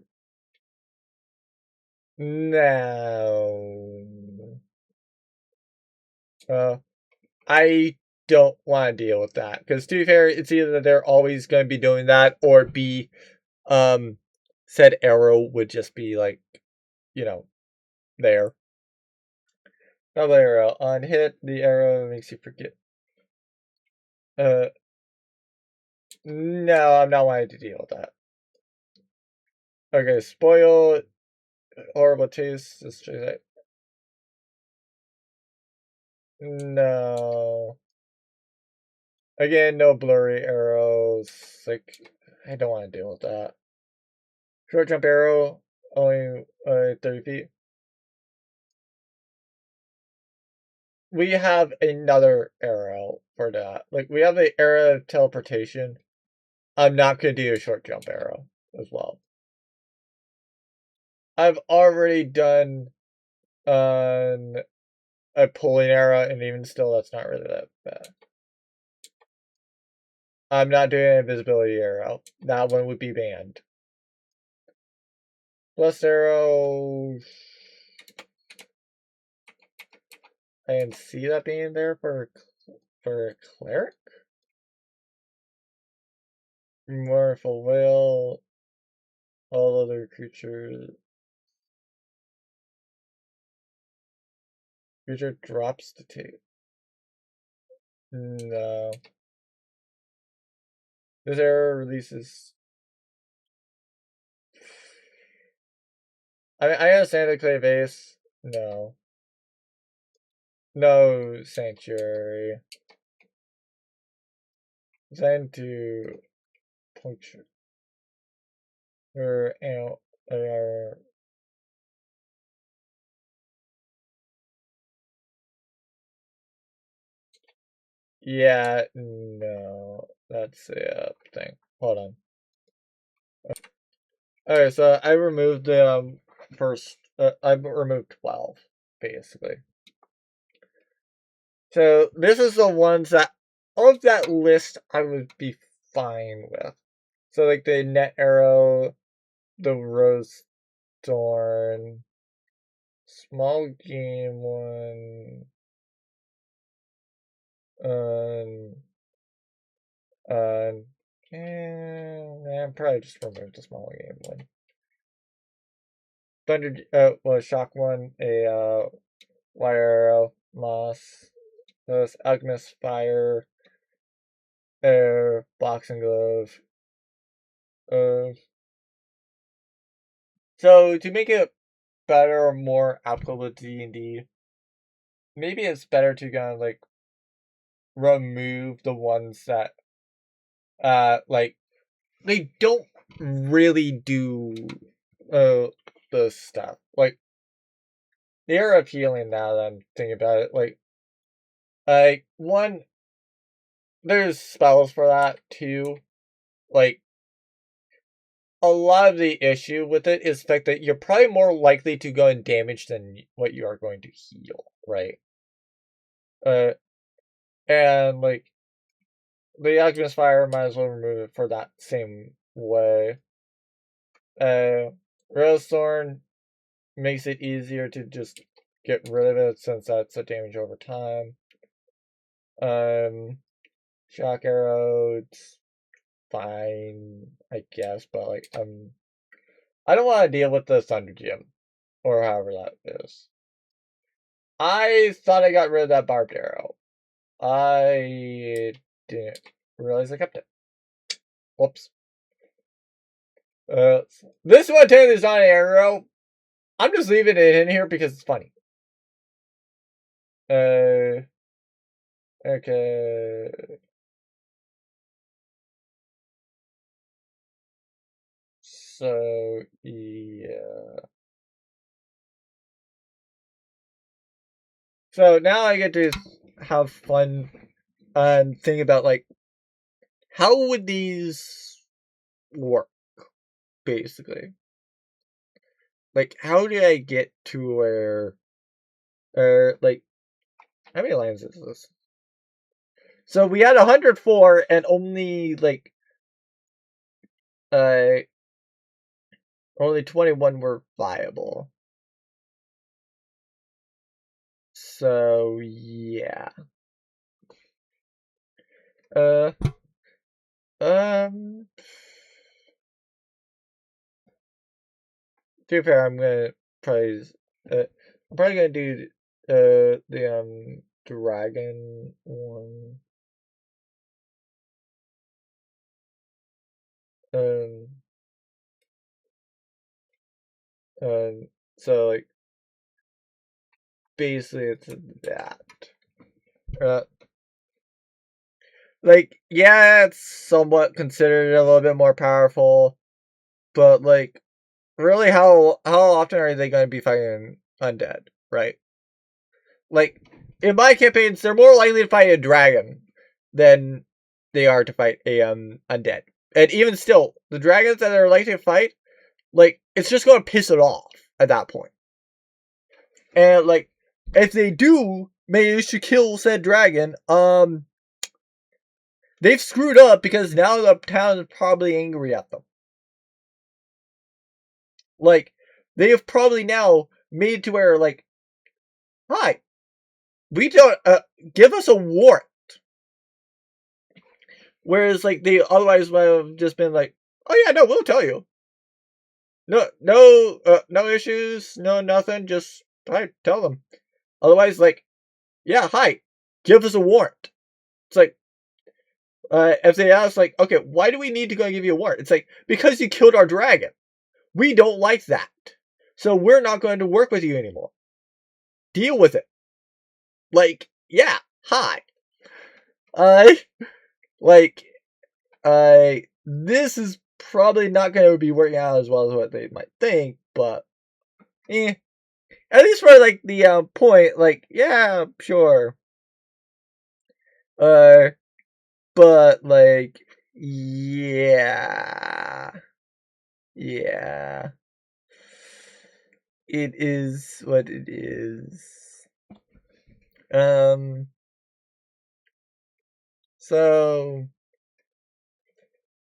No. I don't want to deal with that. Because, to be fair, it's either that they're always going to be doing that, or B, said arrow would just be, like, there. Double arrow. On hit, the arrow makes you forget. No, I'm not wanting to deal with that. Okay, spoil, horrible taste. Let's try that. No. Again, no blurry arrows. Like, I don't want to deal with that. Short jump arrow, only 30 feet. we have another arrow for that. Like, we have the arrow of teleportation. I'm not going to do a short jump arrow as well. I've already done a pulling arrow, and even still, that's not really that bad. I'm not doing an invisibility arrow. That one would be banned. Plus arrow. I can see that being there for a cleric. Mournful Whale. All other creatures. Creature drops to 2. No. This arrow releases. I understand the clay vase. No. No sanctuary. Designed to puncture. Or, yeah, no. That's the thing. Hold on. Alright, so I removed the first. I removed 12, basically. So this is the ones that of that list I would be fine with. So like the net arrow, the rose thorn, small game one, um, probably just remove the small game one. Thunder, shock one, a wire arrow, moss, those alchemist fire, air, boxing glove. So to make it better or more applicable to D&D, maybe it's better to kind of like remove the ones that like they don't really do the stuff. Like they're appealing now that I'm thinking about it. Like one, there's spells for that too. Like a lot of the issue with it is the fact that you're probably more likely to go in damage than what you are going to heal, right? And like the Alchemist Fire, might as well remove it for that same way. Railstorm makes it easier to just get rid of it since that's a damage over time. Shock Arrow, it's fine, I guess, but like I don't want to deal with the Thunder Gem or however that is. I thought I got rid of that barbed arrow. I didn't realize I kept it. Whoops. This one technically is not an arrow. I'm just leaving it in here because it's funny. Okay. So, yeah. So now I get to have fun and think about, like, how would these work, basically? Like, how do I get to where, like, how many lines is this? So we had 104 and only, like, only 21 were viable. So, yeah. Um, to be fair, I'm gonna probably, I'm probably gonna do, the, dragon one. Um, so, like, basically it's that. Uh, like, yeah, it's somewhat considered a little bit more powerful, but, like, really, how often are they going to be fighting undead, right? Like, in my campaigns, they're more likely to fight a dragon than they are to fight a undead. And even still, the dragons that are likely to fight, like, it's just going to piss it off at that point. And like, if they do manage to kill said dragon, they've screwed up because now the town is probably angry at them. Like, they have probably now made to where, like, hi, we don't, give us a warrant. Whereas, like, they otherwise might have just been like, oh yeah, no, we'll tell you. No issues, no nothing, just, hi, tell them. Otherwise, like, yeah, hi, give us a warrant. It's like, if they ask, like, okay, why do we need to go give you a warrant? It's like, because you killed our dragon. We don't like that. So we're not going to work with you anymore. Deal with it. Like, yeah, hi. This is probably not going to be working out as well as what they might think, but, at least for, like, the, point, like, yeah, sure. But, like, yeah. Yeah. It is what it is. So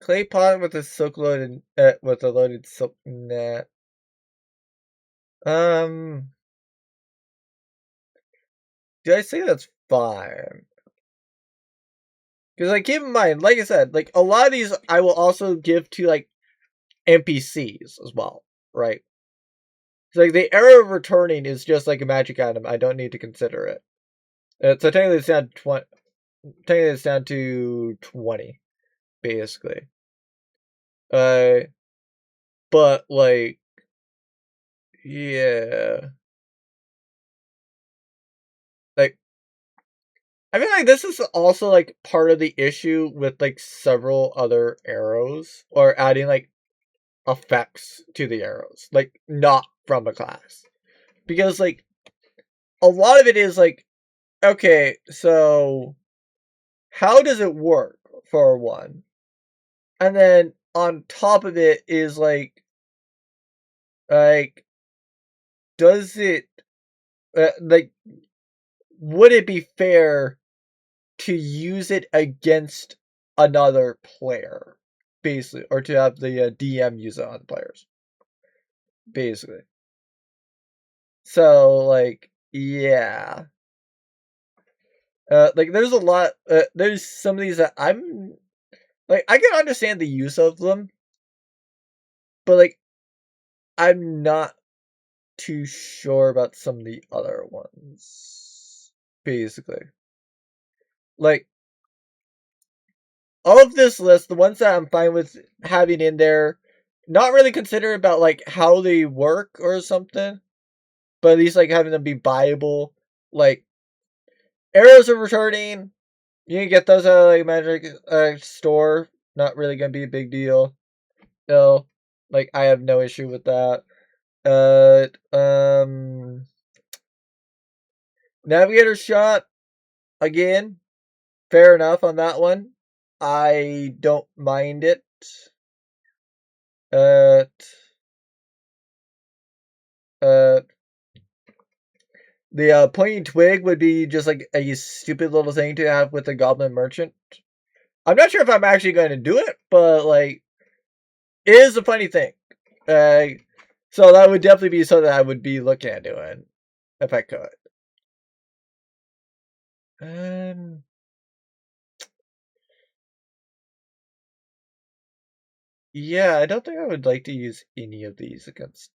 clay pot with a silk loaded with a loaded silk net. Do I say that's fine? Because, like, keep in mind, like I said, like, a lot of these I will also give to, like, NPCs as well, right? So, like, the arrow of returning is just like a magic item. I don't need to consider it. So technically it's down to 20. Technically it's down to 20, basically. But like, yeah, like, I feel like this is also, like, part of the issue with, like, several other arrows, or adding, like, effects to the arrows, like, not from a class. Because, like, a lot of it is, like, okay, so how does it work, for one? And then, on top of it is, like, does it, like, would it be fair to use it against another player, basically, or to have the DM use it on players, basically. So, like, yeah, like, there's a lot. There's some of these that I'm like, I can understand the use of them, but, like, I'm not too sure about some of the other ones, basically. Like, all of this list, the ones that I'm fine with having in there, not really consider about, like, how they work or something, but at least, like, having them be buyable. Like, arrows are returning. You can get those at, like, magic store. Not really gonna be a big deal. No, like, I have no issue with that. Navigator shot, again, fair enough on that one. I don't mind it. Uh, uh, the pointing twig would be just like a stupid little thing to have with the goblin merchant. I'm not sure if I'm actually going to do it, but, like, it is a funny thing. So that would definitely be something I would be looking at doing if I could. Yeah, I don't think I would like to use any of these against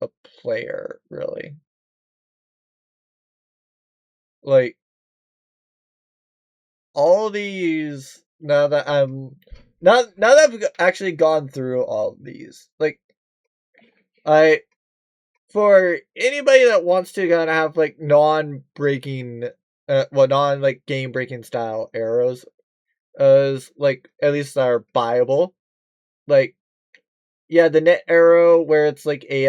a player, really. Like, all these, now that I've actually gone through all of these, like, for anybody that wants to kind of have, like, non-breaking, like, game-breaking style arrows, like, at least are buyable. Like, yeah, the net arrow where it's like a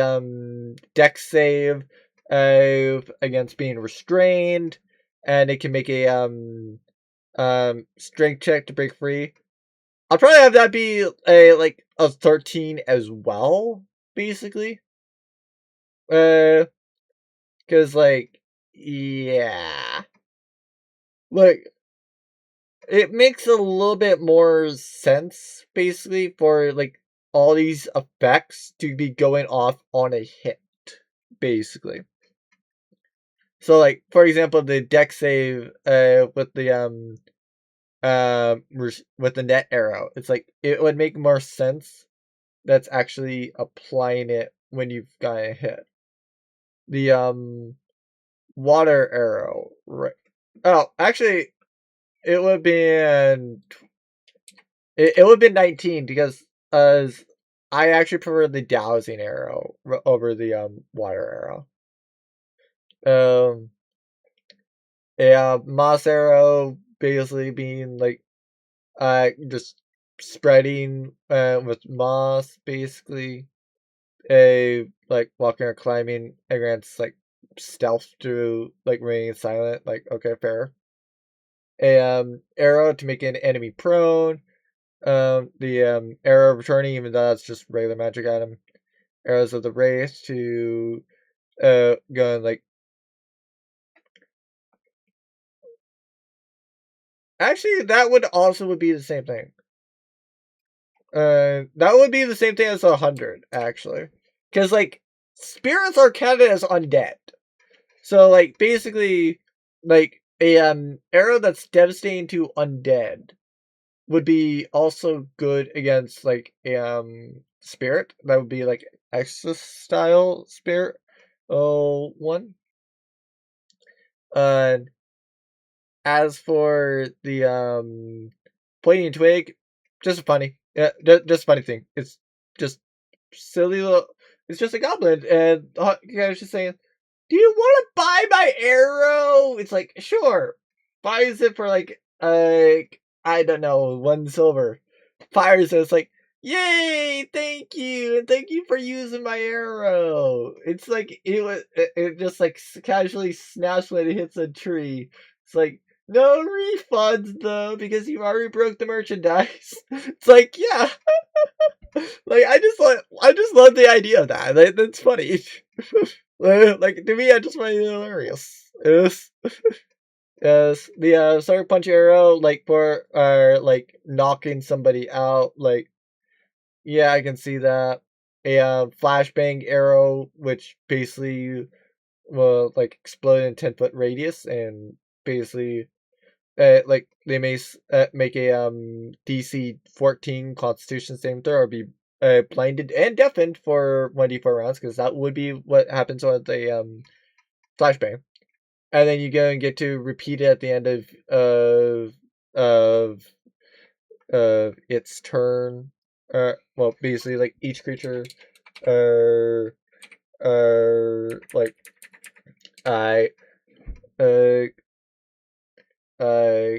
dex save, against being restrained, and it can make a strength check to break free. I'll probably have that be a 13 as well, basically. Cause yeah, like it makes a little bit more sense, basically, for all these effects to be going off on a hit, basically. So, for example, the deck save with the with the net arrow, it's it would make more sense that's actually applying it when you've got a hit. The water arrow, right? Oh, actually, it would be it would be 19 because I actually prefer the dowsing arrow over the water arrow. Yeah, moss arrow basically being just spreading with moss, basically. Walking or climbing against stealth through remaining silent. Okay, fair. A arrow to make an enemy prone. The arrow returning, even though that's just regular magic item. Arrows of the wraith to go and actually that would be the same thing. That would be the same thing as 100, actually. Because, spirits are counted as undead. So, basically, a arrow that's devastating to undead would be also good against, a spirit. That would be, Exorcist-style spirit. One. As for the, Pointing Twig, just funny. Yeah, just funny thing. It's just silly little. It's just a goblin, and the guy was just saying, "Do you want to buy my arrow?" It's sure. Buys it for I don't know, 1 silver. Fires it. It's yay! Thank you, and thank you for using my arrow. It's it just casually snaps when it hits a tree. It's no refunds though, because you already broke the merchandise. It's yeah. I just love the idea of that. That's funny. To me, I just find it hilarious. Yes, the Sucker Punch arrow, for knocking somebody out. Yeah, I can see that. A flashbang arrow, which basically will explode in 10-foot radius, and basically they may make a DC 14 Constitution saving throw or be blinded and deafened for 1d4 rounds, because that would be what happens with a flashbang, and then you go and get to repeat it at the end of its turn. Well, basically each creature, like I uh uh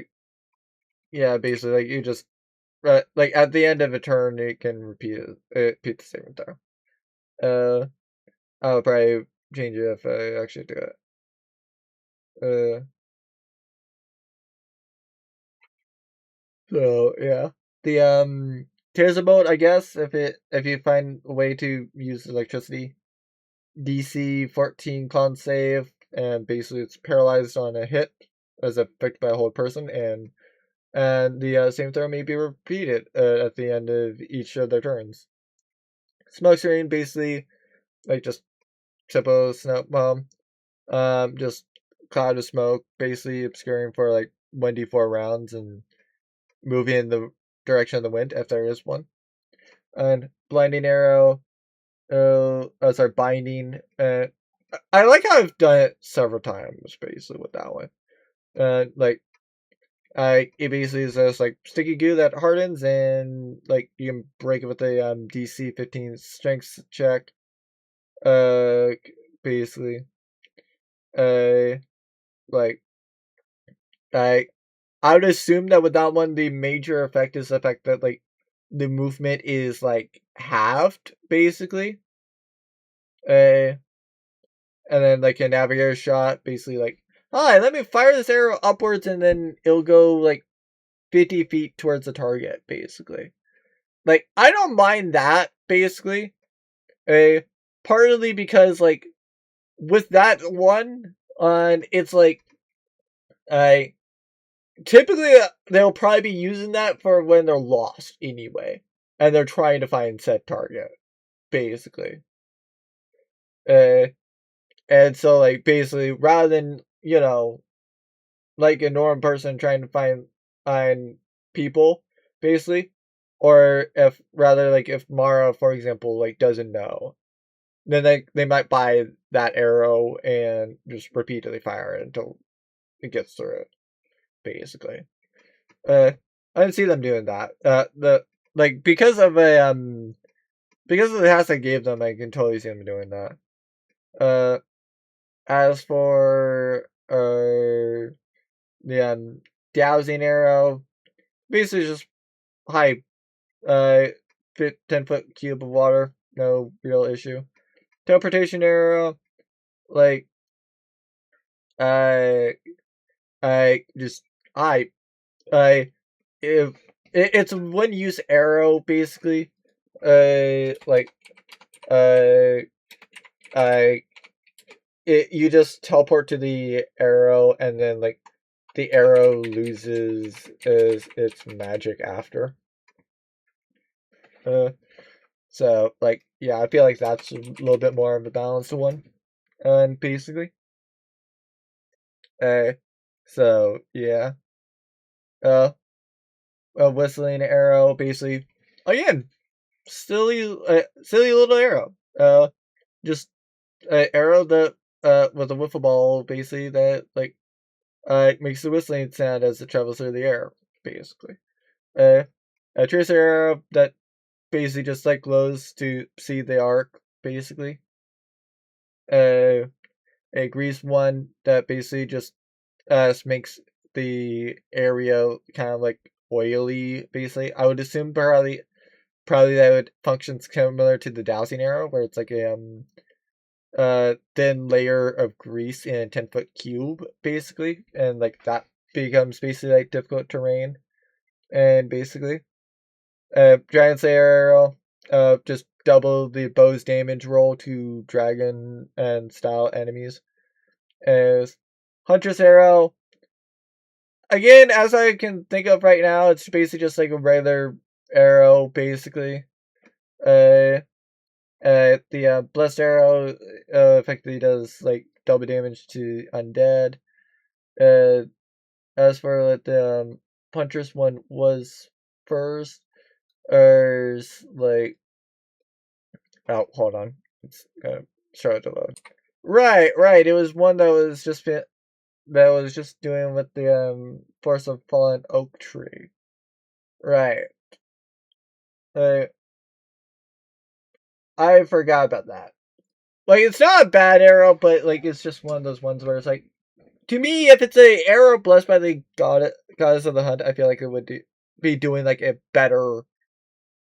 yeah, basically you just at the end of a turn, it can repeat the saving throw. I'll probably change it if I actually do it. So yeah, the Tears of Bolt, I guess, if you find a way to use electricity, DC 14 con save, and basically it's paralyzed on a hit as affected by a whole person, and the same throw may be repeated at the end of each of their turns. Smoke screen, basically just typical snow bomb, just cloud of smoke, basically obscuring for 1d4 rounds and moving in the direction of the wind if there is one. And blinding arrow, sorry, binding. I like how I've done it several times, basically with that one. It basically is just sticky goo that hardens, and you can break it with a DC 15 strength check. Basically, uh, like I I would assume that with that one, the major effect is the fact that the movement is halved, basically. Uh, and then like a navigator shot, basically like, hi, let me fire this arrow upwards, and then it'll go like 50 feet towards the target, basically. Like, I don't mind that, basically. Partly because, like, with that one, it's like, I typically they'll probably be using that for when they're lost anyway, and they're trying to find said target, basically. Uh, and so, like, basically, rather than, like a normal person trying to find people, basically, or if rather like if Mara, for example, like doesn't know, then they might buy that arrow and just repeatedly fire it until it gets through it, basically. Uh, I didn't see them doing that. The like because of the house I gave them, I can totally see them doing that. Uh, as for the dowsing arrow, basically just high 10-foot cube of water, no real issue. Teleportation arrow, like I I just I if it's a one use arrow basically. Like uh I you just teleport to the arrow, and then like the arrow loses its magic after. Uh, so like yeah, I feel like that's a little bit more of a balanced one, and basically, uh, so yeah, uh, a whistling arrow basically again, silly little arrow, just an arrow that with a wiffle ball basically that like makes the whistling sound as it travels through the air, basically. A tracer arrow that basically just like glows to see the arc, basically. Uh, a grease one that basically just makes the area kind of like oily, basically. I would assume probably that would function similar to the dowsing arrow, where it's like a thin layer of grease in a 10-foot cube, basically, and like that becomes basically like difficult terrain, and basically, Dragon Slayer arrow, just double the bow's damage roll to dragon and style enemies. As Huntress arrow, again, as I can think of right now, it's basically just like a regular arrow, basically. Uh, the blessed arrow effectively does like double damage to undead. Uh, as for like, the Huntress one was first, there's like hold on, it's gonna start to load. Right. It was one that was just doing with the Force of Fallen Oak Tree. Right. Uh, I forgot about that. Like, it's not a bad arrow, but like it's just one of those ones where it's like, to me, if it's a arrow blessed by the goddess of the hunt, I feel like it would be doing like a better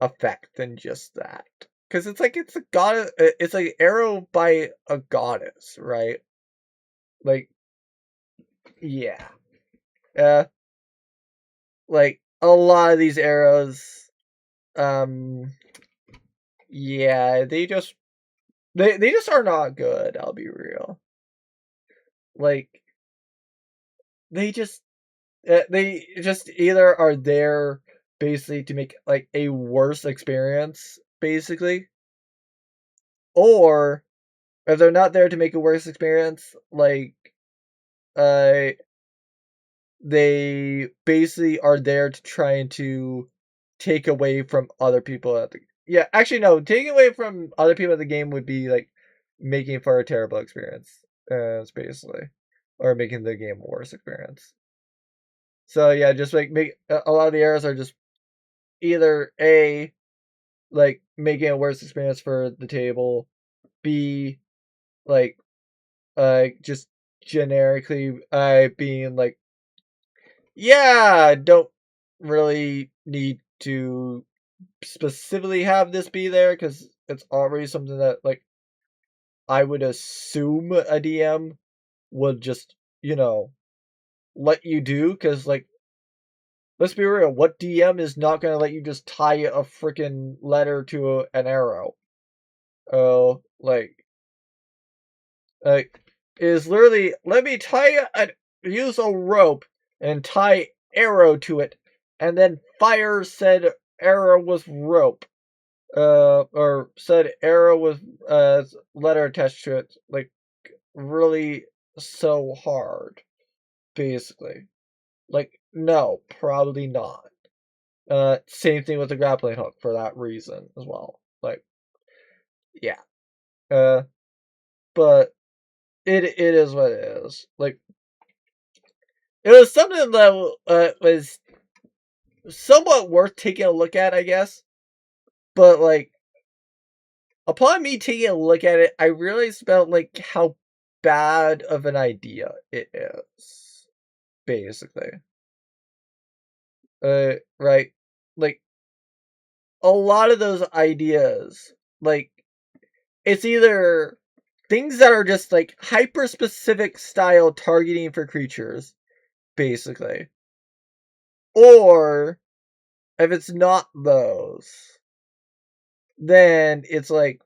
effect than just that. Because it's like it's a god, it's like arrow by a goddess, right? Like, yeah, uh, like a lot of these arrows, um, yeah, they just are not good. I'll be real. Like they just either are there basically to make like a worse experience, basically, or if they're not there to make a worse experience, like uh, they basically are there to try to take away from other people at the yeah. Actually, no, taking away from other people at the game would be like making for a terrible experience, basically, or making the game a worse experience. So yeah, just like make a lot of the errors are just either A, like making a worse experience for the table, B, like just generically being like, yeah, don't really need to specifically have this be there because it's already something that like I would assume a DM would just, let you do, because, like, let's be real, what DM is not going to let you just tie a freaking letter to an arrow? Oh, like, is literally, let me use a rope and tie arrow to it, and then fire said arrow with rope. Or said arrow with letter attached to it, like, really so hard, basically. Like, no, probably not. Same thing with the grappling hook for that reason as well. Like, yeah. But it is what it is. Like, it was something that was somewhat worth taking a look at, I guess. But, like, upon me taking a look at it, I realized about, like, how bad of an idea it is, basically. Right? Like, a lot of those ideas, like, it's either things that are just, like, hyper-specific style targeting for creatures, basically. Or, if it's not those, then it's like,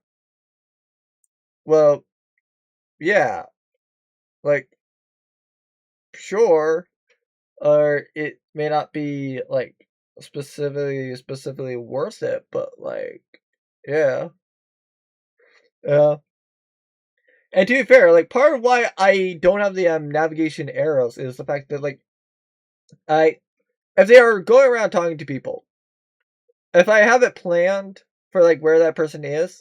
well, yeah, like, sure, or it may not be, like, specifically worth it, but, like, yeah. And to be fair, like, part of why I don't have the navigation arrows is the fact that, like, I if they are going around talking to people, if I have it planned for, like, where that person is,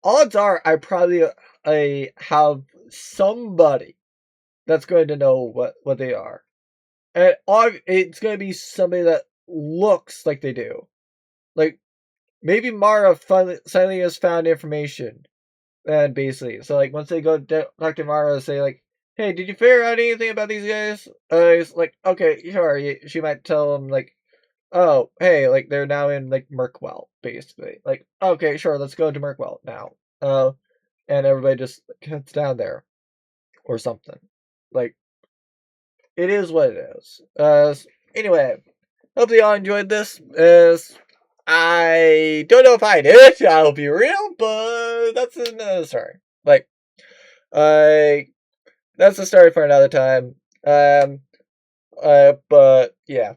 odds are I probably I have somebody that's going to know what they are, and it's going to be somebody that looks like they do. Like, maybe Mara finally has found information. And basically, so, like, once they go talk to Mara, say, like, hey, did you figure out anything about these guys? It's like, okay, sure. She might tell them, like, oh, hey, like, they're now in, like, Mirkwell, basically. Like, okay, sure, let's go to Mirkwell now. And everybody just heads down there or something. Like, it is what it is. Anyway, hope you all enjoyed this. I don't know if I did, I'll be real, but that's another story. Like, that's a story for another time. But yeah,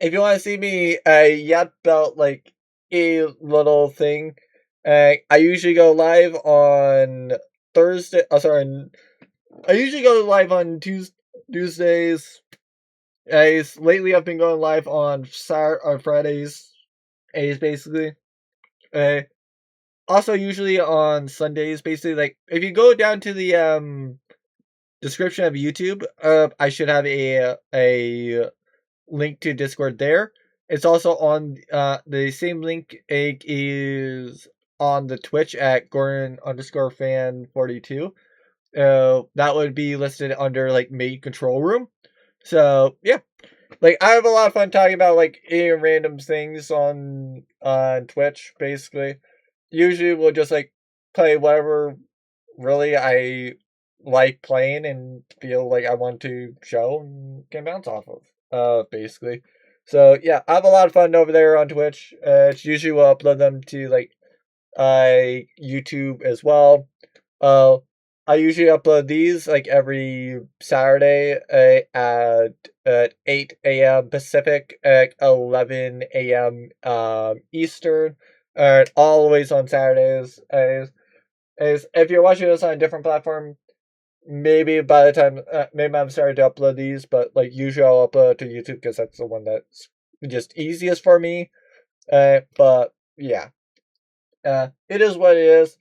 if you want to see me, yap about, like, a little thing, I usually go live on Thursday. Oh, sorry, I usually go live on Tuesdays. Lately, I've been going live on Fridays, basically. Uh, Also, usually on Sundays, basically. Like, if you go down to the description of YouTube, I should have a link to Discord there. It's also on the same link is on the Twitch at Gordon_fan42. That would be listed under, like, main control room. So yeah, like, I have a lot of fun talking about, like, random things on Twitch. Basically, usually we'll just, like, play whatever really I like playing and feel like I want to show and can bounce off of. Basically. So yeah, I have a lot of fun over there on Twitch. It's usually we'll upload them to, like, YouTube as well. Uh, I usually upload these, like, every Saturday at 8 a.m. Pacific, at 11 a.m. Eastern, and always on Saturdays. As if you're watching this on a different platform, maybe by the time maybe I'm starting to upload these, but, like, usually I'll upload to YouTube because that's the one that's just easiest for me. But yeah, it is what it is.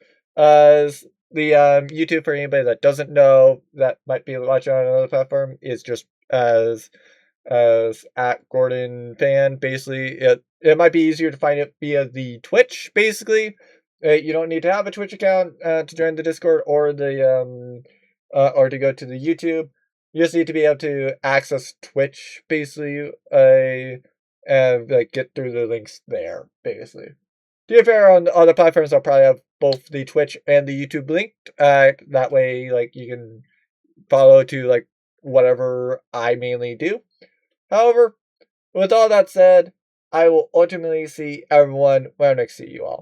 The YouTube, for anybody that doesn't know that might be watching on another platform, is just as at Gordon Fan. Basically, it might be easier to find it via the Twitch. Basically, you don't need to have a Twitch account to join the Discord or or to go to the YouTube. You just need to be able to access Twitch, basically, and, like, get through the links there, basically. To be fair, on other platforms, I'll probably have both the Twitch and the YouTube linked. That way, like, you can follow to like whatever I mainly do. However, with all that said, I will ultimately see everyone when I next see you all.